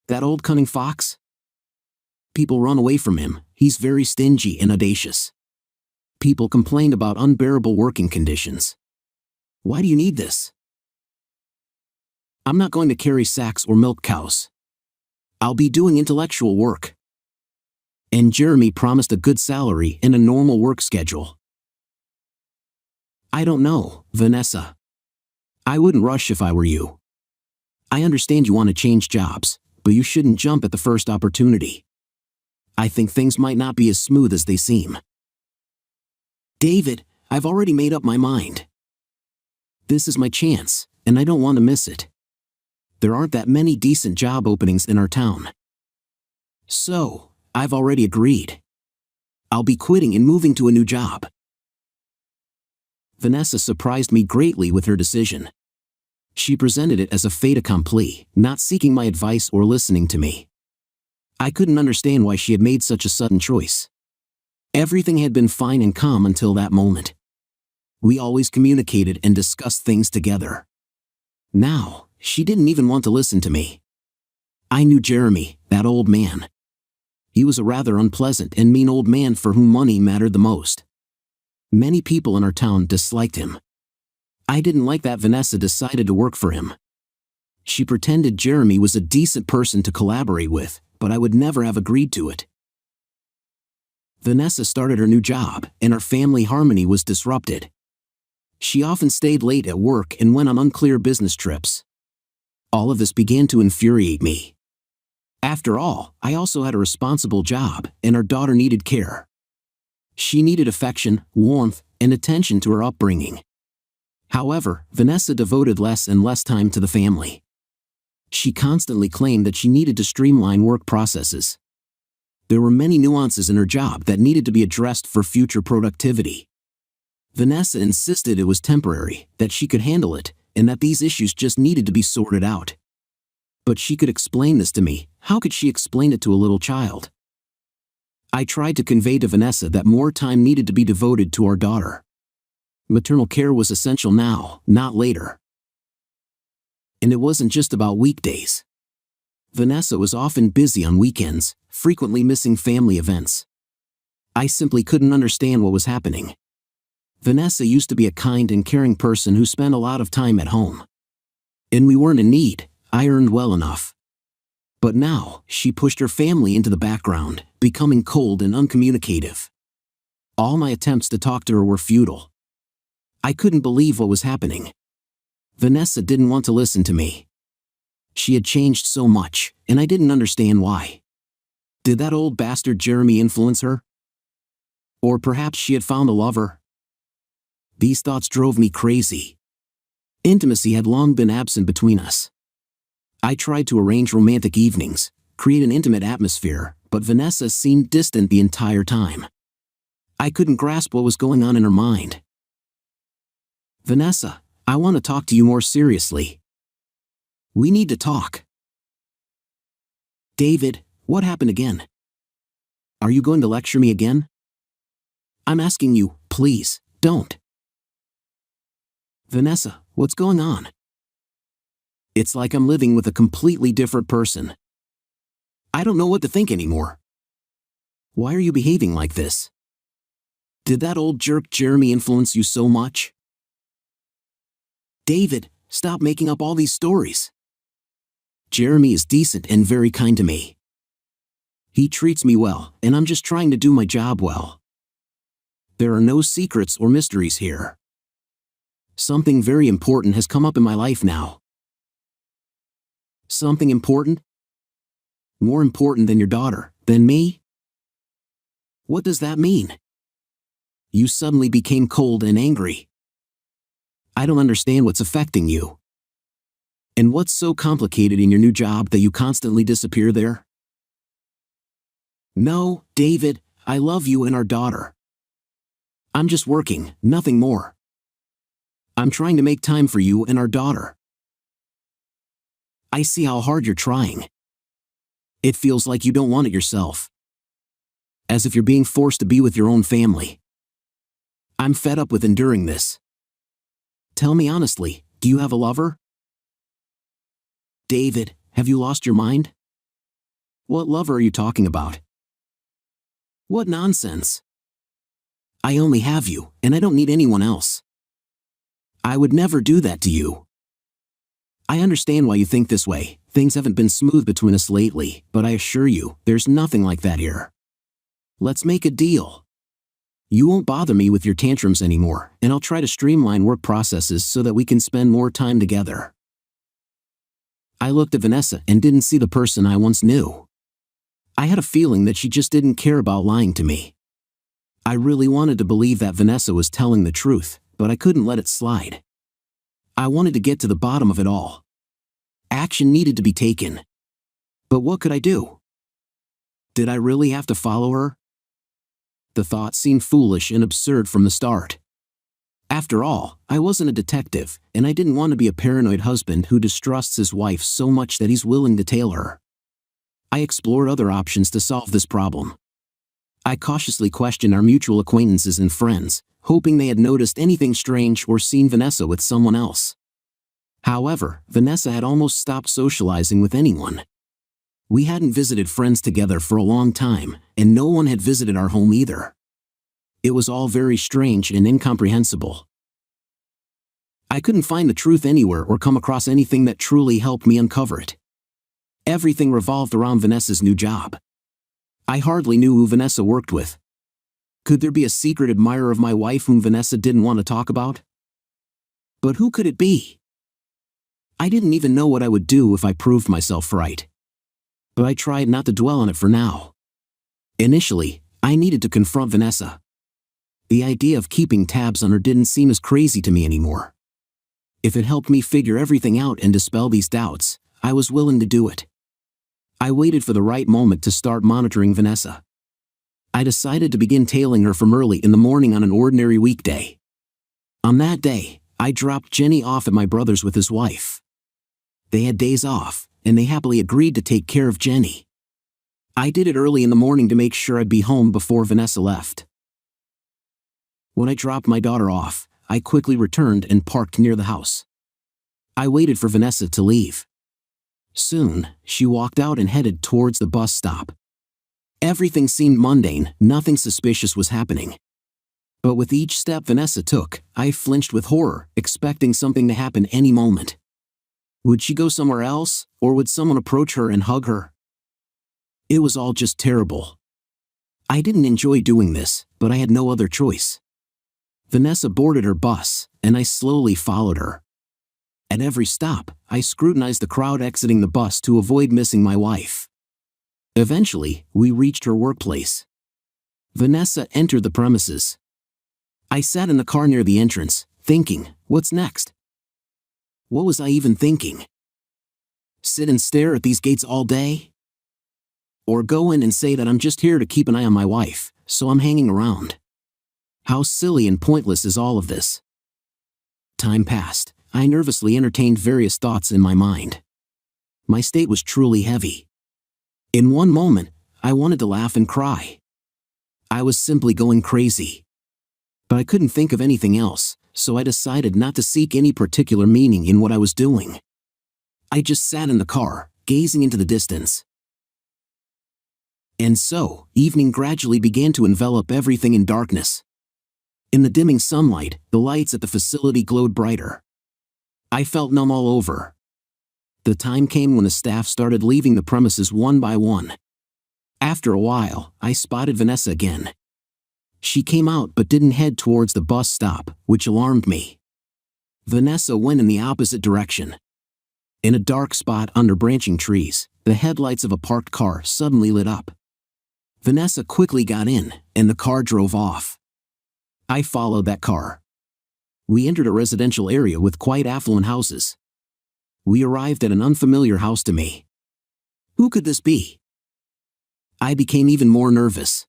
That old cunning fox? People run away from him. He's very stingy and audacious. People complained about unbearable working conditions. Why do you need this? I'm not going to carry sacks or milk cows. I'll be doing intellectual work. And Jeremy promised a good salary and a normal work schedule. I don't know, Vanessa. I wouldn't rush if I were you. I understand you want to change jobs, but you shouldn't jump at the first opportunity. I think things might not be as smooth as they seem. David, I've already made up my mind. This is my chance, and I don't want to miss it. There aren't that many decent job openings in our town. So, I've already agreed. I'll be quitting and moving to a new job. Vanessa surprised me greatly with her decision. She presented it as a fait accompli, not seeking my advice or listening to me. I couldn't understand why she had made such a sudden choice. Everything had been fine and calm until that moment. We always communicated and discussed things together. Now, she didn't even want to listen to me. I knew Jeremy, that old man. He was a rather unpleasant and mean old man for whom money mattered the most. Many people in our town disliked him. I didn't like that Vanessa decided to work for him. She pretended Jeremy was a decent person to collaborate with, but I would never have agreed to it. Vanessa started her new job, and our family harmony was disrupted. She often stayed late at work and went on unclear business trips. All of this began to infuriate me. After all, I also had a responsible job, and our daughter needed care. She needed affection, warmth, and attention to her upbringing. However, Vanessa devoted less and less time to the family. She constantly claimed that she needed to streamline work processes. There were many nuances in her job that needed to be addressed for future productivity. Vanessa insisted it was temporary, that she could handle it, and that these issues just needed to be sorted out. But she could explain this to me. How could she explain it to a little child? I tried to convey to Vanessa that more time needed to be devoted to our daughter. Maternal care was essential now, not later. And it wasn't just about weekdays. Vanessa was often busy on weekends, frequently missing family events. I simply couldn't understand what was happening. Vanessa used to be a kind and caring person who spent a lot of time at home. And we weren't in need. I earned well enough. But now, she pushed her family into the background, becoming cold and uncommunicative. All my attempts to talk to her were futile. I couldn't believe what was happening. Vanessa didn't want to listen to me. She had changed so much, and I didn't understand why. Did that old bastard Jeremy influence her? Or perhaps she had found a lover? These thoughts drove me crazy. Intimacy had long been absent between us. I tried to arrange romantic evenings, create an intimate atmosphere, but Vanessa seemed distant the entire time. I couldn't grasp what was going on in her mind. Vanessa, I want to talk to you more seriously. We need to talk. David, what happened again? Are you going to lecture me again? I'm asking you, please, don't. Vanessa, what's going on? It's like I'm living with a completely different person. I don't know what to think anymore. Why are you behaving like this? Did that old jerk Jeremy influence you so much? David, stop making up all these stories. Jeremy is decent and very kind to me. He treats me well, and I'm just trying to do my job well. There are no secrets or mysteries here. Something very important has come up in my life now. Something important? More important than your daughter, than me? What does that mean? You suddenly became cold and angry. I don't understand what's affecting you. And what's so complicated in your new job that you constantly disappear there? No, David, I love you and our daughter. I'm just working, nothing more. I'm trying to make time for you and our daughter. I see how hard you're trying. It feels like you don't want it yourself. As if you're being forced to be with your own family. I'm fed up with enduring this. Tell me honestly, do you have a lover? David, have you lost your mind? What lover are you talking about? What nonsense. I only have you, and I don't need anyone else. I would never do that to you. I understand why you think this way. Things haven't been smooth between us lately, but I assure you, there's nothing like that here. Let's make a deal. You won't bother me with your tantrums anymore, and I'll try to streamline work processes so that we can spend more time together. I looked at Vanessa and didn't see the person I once knew. I had a feeling that she just didn't care about lying to me. I really wanted to believe that Vanessa was telling the truth, but I couldn't let it slide. I wanted to get to the bottom of it all. Action needed to be taken. But what could I do? Did I really have to follow her? The thought seemed foolish and absurd from the start. After all, I wasn't a detective, and I didn't want to be a paranoid husband who distrusts his wife so much that he's willing to tail her. I explored other options to solve this problem. I cautiously questioned our mutual acquaintances and friends, hoping they had noticed anything strange or seen Vanessa with someone else. However, Vanessa had almost stopped socializing with anyone. We hadn't visited friends together for a long time, and no one had visited our home either. It was all very strange and incomprehensible. I couldn't find the truth anywhere or come across anything that truly helped me uncover it. Everything revolved around Vanessa's new job. I hardly knew who Vanessa worked with. Could there be a secret admirer of my wife whom Vanessa didn't want to talk about? But who could it be? I didn't even know what I would do if I proved myself right. But I tried not to dwell on it for now. Initially, I needed to confront Vanessa. The idea of keeping tabs on her didn't seem as crazy to me anymore. If it helped me figure everything out and dispel these doubts, I was willing to do it. I waited for the right moment to start monitoring Vanessa. I decided to begin tailing her from early in the morning on an ordinary weekday. On that day, I dropped Jenny off at my brother's with his wife. They had days off, and they happily agreed to take care of Jenny. I did it early in the morning to make sure I'd be home before Vanessa left. When I dropped my daughter off, I quickly returned and parked near the house. I waited for Vanessa to leave. Soon, she walked out and headed towards the bus stop. Everything seemed mundane, nothing suspicious was happening. But with each step Vanessa took, I flinched with horror, expecting something to happen any moment. Would she go somewhere else, or would someone approach her and hug her? It was all just terrible. I didn't enjoy doing this, but I had no other choice. Vanessa boarded her bus, and I slowly followed her. At every stop, I scrutinized the crowd exiting the bus to avoid missing my wife. Eventually, we reached her workplace. Vanessa entered the premises. I sat in the car near the entrance, thinking, what's next? What was I even thinking? Sit and stare at these gates all day? Or go in and say that I'm just here to keep an eye on my wife, so I'm hanging around? How silly and pointless is all of this? Time passed. I nervously entertained various thoughts in my mind. My state was truly heavy. In one moment, I wanted to laugh and cry. I was simply going crazy. But I couldn't think of anything else, so I decided not to seek any particular meaning in what I was doing. I just sat in the car, gazing into the distance. And so, evening gradually began to envelop everything in darkness. In the dimming sunlight, the lights at the facility glowed brighter. I felt numb all over. The time came when the staff started leaving the premises one by one. After a while, I spotted Vanessa again. She came out but didn't head towards the bus stop, which alarmed me. Vanessa went in the opposite direction. In a dark spot under branching trees, the headlights of a parked car suddenly lit up. Vanessa quickly got in, and the car drove off. I followed that car. We entered a residential area with quite affluent houses. We arrived at an unfamiliar house to me. Who could this be? I became even more nervous.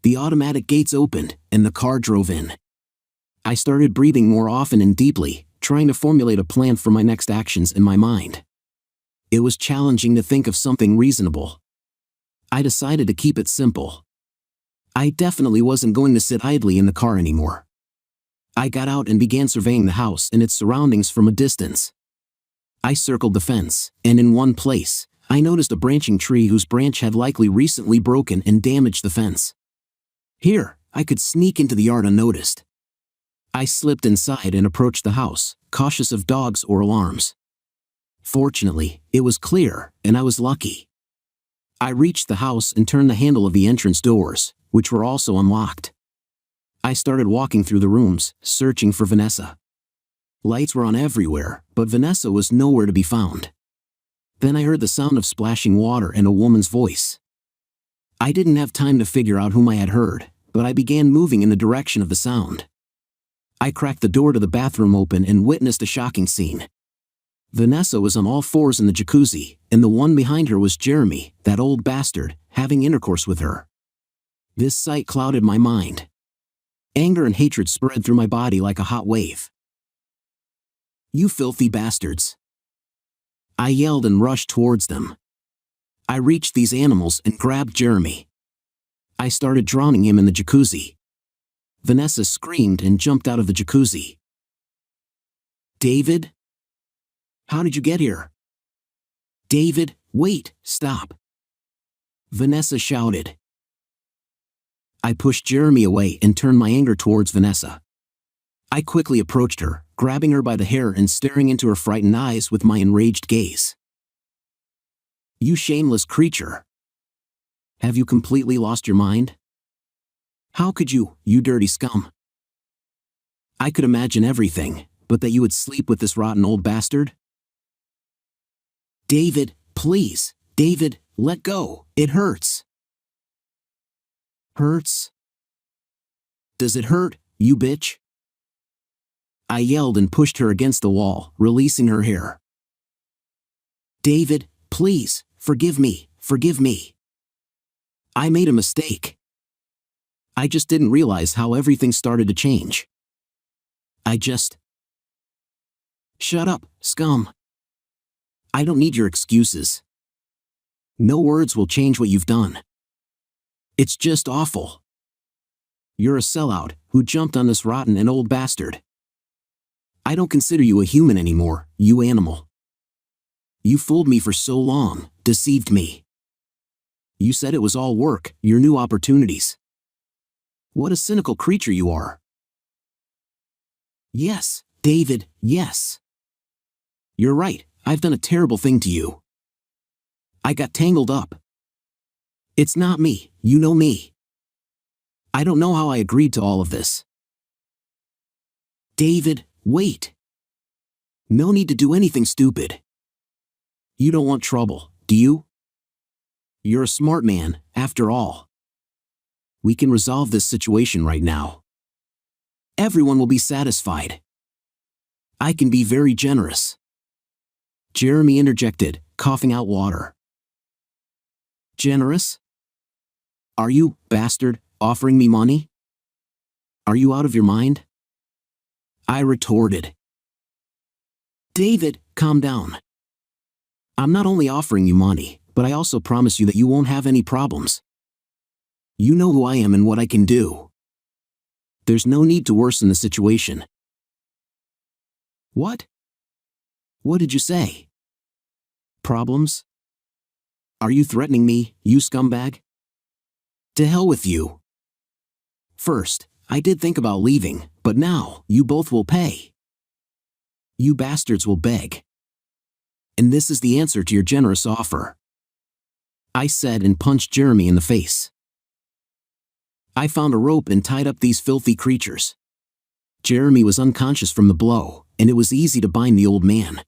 The automatic gates opened, and the car drove in. I started breathing more often and deeply, trying to formulate a plan for my next actions in my mind. It was challenging to think of something reasonable. I decided to keep it simple. I definitely wasn't going to sit idly in the car anymore. I got out and began surveying the house and its surroundings from a distance. I circled the fence, and in one place, I noticed a branching tree whose branch had likely recently broken and damaged the fence. Here, I could sneak into the yard unnoticed. I slipped inside and approached the house, cautious of dogs or alarms. Fortunately, it was clear, and I was lucky. I reached the house and turned the handle of the entrance doors, which were also unlocked. I started walking through the rooms, searching for Vanessa. Lights were on everywhere, but Vanessa was nowhere to be found. Then I heard the sound of splashing water and a woman's voice. I didn't have time to figure out whom I had heard, but I began moving in the direction of the sound. I cracked the door to the bathroom open and witnessed a shocking scene. Vanessa was on all fours in the jacuzzi, and the one behind her was Jeremy, that old bastard, having intercourse with her. This sight clouded my mind. Anger and hatred spread through my body like a hot wave. "You filthy bastards!" I yelled and rushed towards them. I reached these animals and grabbed Jeremy. I started drowning him in the jacuzzi. Vanessa screamed and jumped out of the jacuzzi. "David? How did you get here?" "David, wait, stop!" Vanessa shouted. I pushed Jeremy away and turned my anger towards Vanessa. I quickly approached her, grabbing her by the hair and staring into her frightened eyes with my enraged gaze. You shameless creature! Have you completely lost your mind? How could you, you dirty scum? I could imagine everything, but that you would sleep with this rotten old bastard? David, please, David, let go, it hurts. Hurts? Does it hurt, you bitch? I yelled and pushed her against the wall, releasing her hair. David, please, forgive me, forgive me. I made a mistake. I just didn't realize how everything started to change. Shut up, scum. I don't need your excuses. No words will change what you've done. It's just awful. You're a sellout who jumped on this rotten and old bastard. I don't consider you a human anymore, you animal. You fooled me for so long, deceived me. You said it was all work, your new opportunities. What a cynical creature you are. Yes, David, yes. You're right, I've done a terrible thing to you. I got tangled up. It's not me, you know me. I don't know how I agreed to all of this. David, wait. No need to do anything stupid. You don't want trouble, do you? You're a smart man, after all. We can resolve this situation right now. Everyone will be satisfied. I can be very generous. Jeremy interjected, coughing out water. Generous? Are you, bastard, offering me money? Are you out of your mind? I retorted. David, calm down. I'm not only offering you money, but I also promise you that you won't have any problems. You know who I am and what I can do. There's no need to worsen the situation. What? What did you say? Problems? Are you threatening me, you scumbag? To hell with you. First, I did think about leaving, but now, you both will pay. You bastards will beg. And this is the answer to your generous offer. I said and punched Jeremy in the face. I found a rope and tied up these filthy creatures. Jeremy was unconscious from the blow, and it was easy to bind the old man.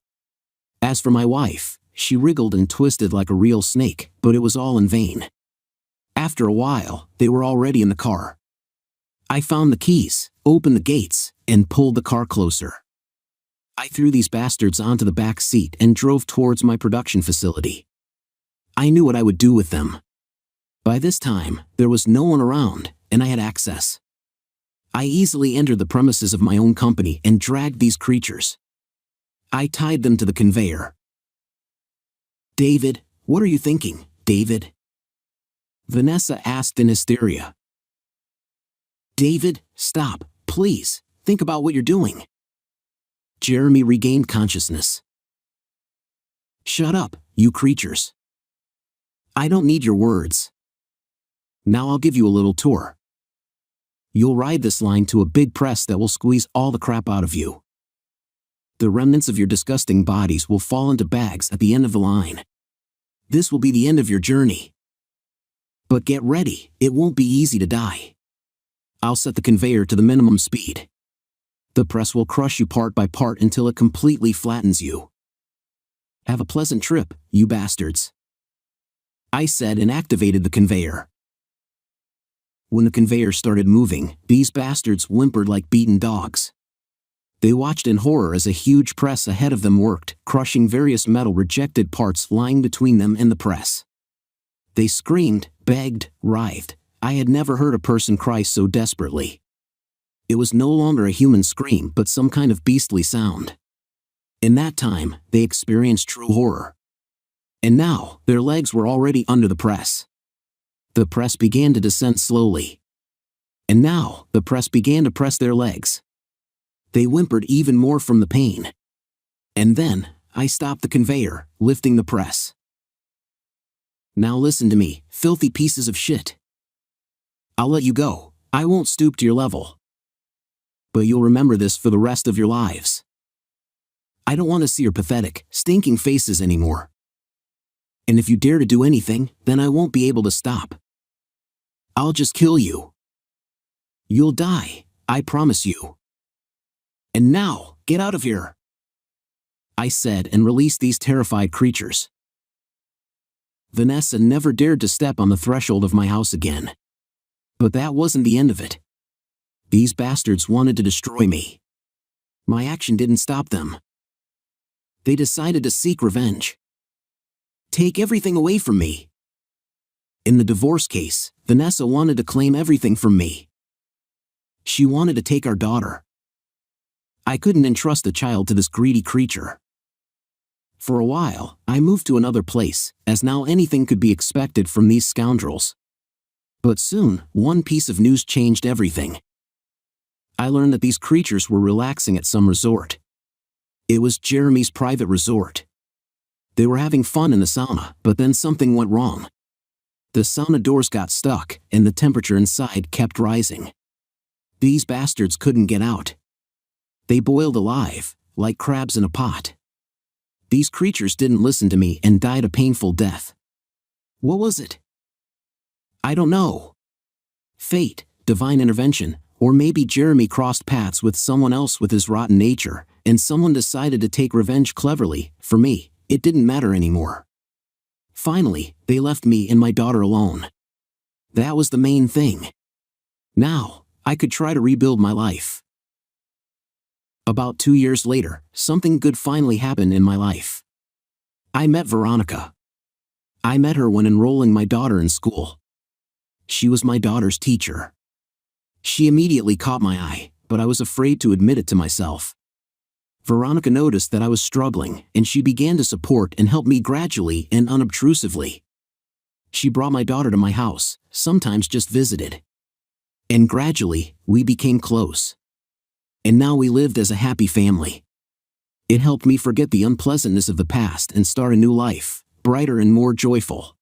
As for my wife, she wriggled and twisted like a real snake, but it was all in vain. After a while, they were already in the car. I found the keys, opened the gates, and pulled the car closer. I threw these bastards onto the back seat and drove towards my production facility. I knew what I would do with them. By this time, there was no one around, and I had access. I easily entered the premises of my own company and dragged these creatures. I tied them to the conveyor. David, what are you thinking, David? Vanessa asked in hysteria. David, stop, please, think about what you're doing. Jeremy regained consciousness. Shut up, you creatures. I don't need your words. Now I'll give you a little tour. You'll ride this line to a big press that will squeeze all the crap out of you. The remnants of your disgusting bodies will fall into bags at the end of the line. This will be the end of your journey. But get ready, it won't be easy to die. I'll set the conveyor to the minimum speed. The press will crush you part by part until it completely flattens you. Have a pleasant trip, you bastards. I said and activated the conveyor. When the conveyor started moving, these bastards whimpered like beaten dogs. They watched in horror as a huge press ahead of them worked, crushing various metal rejected parts lying between them and the press. They screamed, begged, writhed. I had never heard a person cry so desperately. It was no longer a human scream but some kind of beastly sound. In that time, they experienced true horror. And now, their legs were already under the press. The press began to descend slowly. And now, the press began to press their legs. They whimpered even more from the pain. And then, I stopped the conveyor, lifting the press. Now listen to me, filthy pieces of shit. I'll let you go. I won't stoop to your level. But you'll remember this for the rest of your lives. I don't want to see your pathetic, stinking faces anymore. And if you dare to do anything, then I won't be able to stop. I'll just kill you. You'll die, I promise you. And now, get out of here," I said, and released these terrified creatures. Vanessa never dared to step on the threshold of my house again. But that wasn't the end of it. These bastards wanted to destroy me. My action didn't stop them. They decided to seek revenge. Take everything away from me. In the divorce case, Vanessa wanted to claim everything from me. She wanted to take our daughter. I couldn't entrust a child to this greedy creature. For a while, I moved to another place, as now anything could be expected from these scoundrels. But soon, one piece of news changed everything. I learned that these creatures were relaxing at some resort. It was Jeremy's private resort. They were having fun in the sauna, but then something went wrong. The sauna doors got stuck, and the temperature inside kept rising. These bastards couldn't get out. They boiled alive, like crabs in a pot. These creatures didn't listen to me and died a painful death. What was it? I don't know. Fate, divine intervention, or maybe Jeremy crossed paths with someone else with his rotten nature, and someone decided to take revenge cleverly. For me, it didn't matter anymore. Finally, they left me and my daughter alone. That was the main thing. Now, I could try to rebuild my life. About 2 years later, something good finally happened in my life. I met Veronica. I met her when enrolling my daughter in school. She was my daughter's teacher. She immediately caught my eye, but I was afraid to admit it to myself. Veronica noticed that I was struggling, and she began to support and help me gradually and unobtrusively. She brought my daughter to my house, sometimes just visited. And gradually, we became close. And now we lived as a happy family. It helped me forget the unpleasantness of the past and start a new life, brighter and more joyful.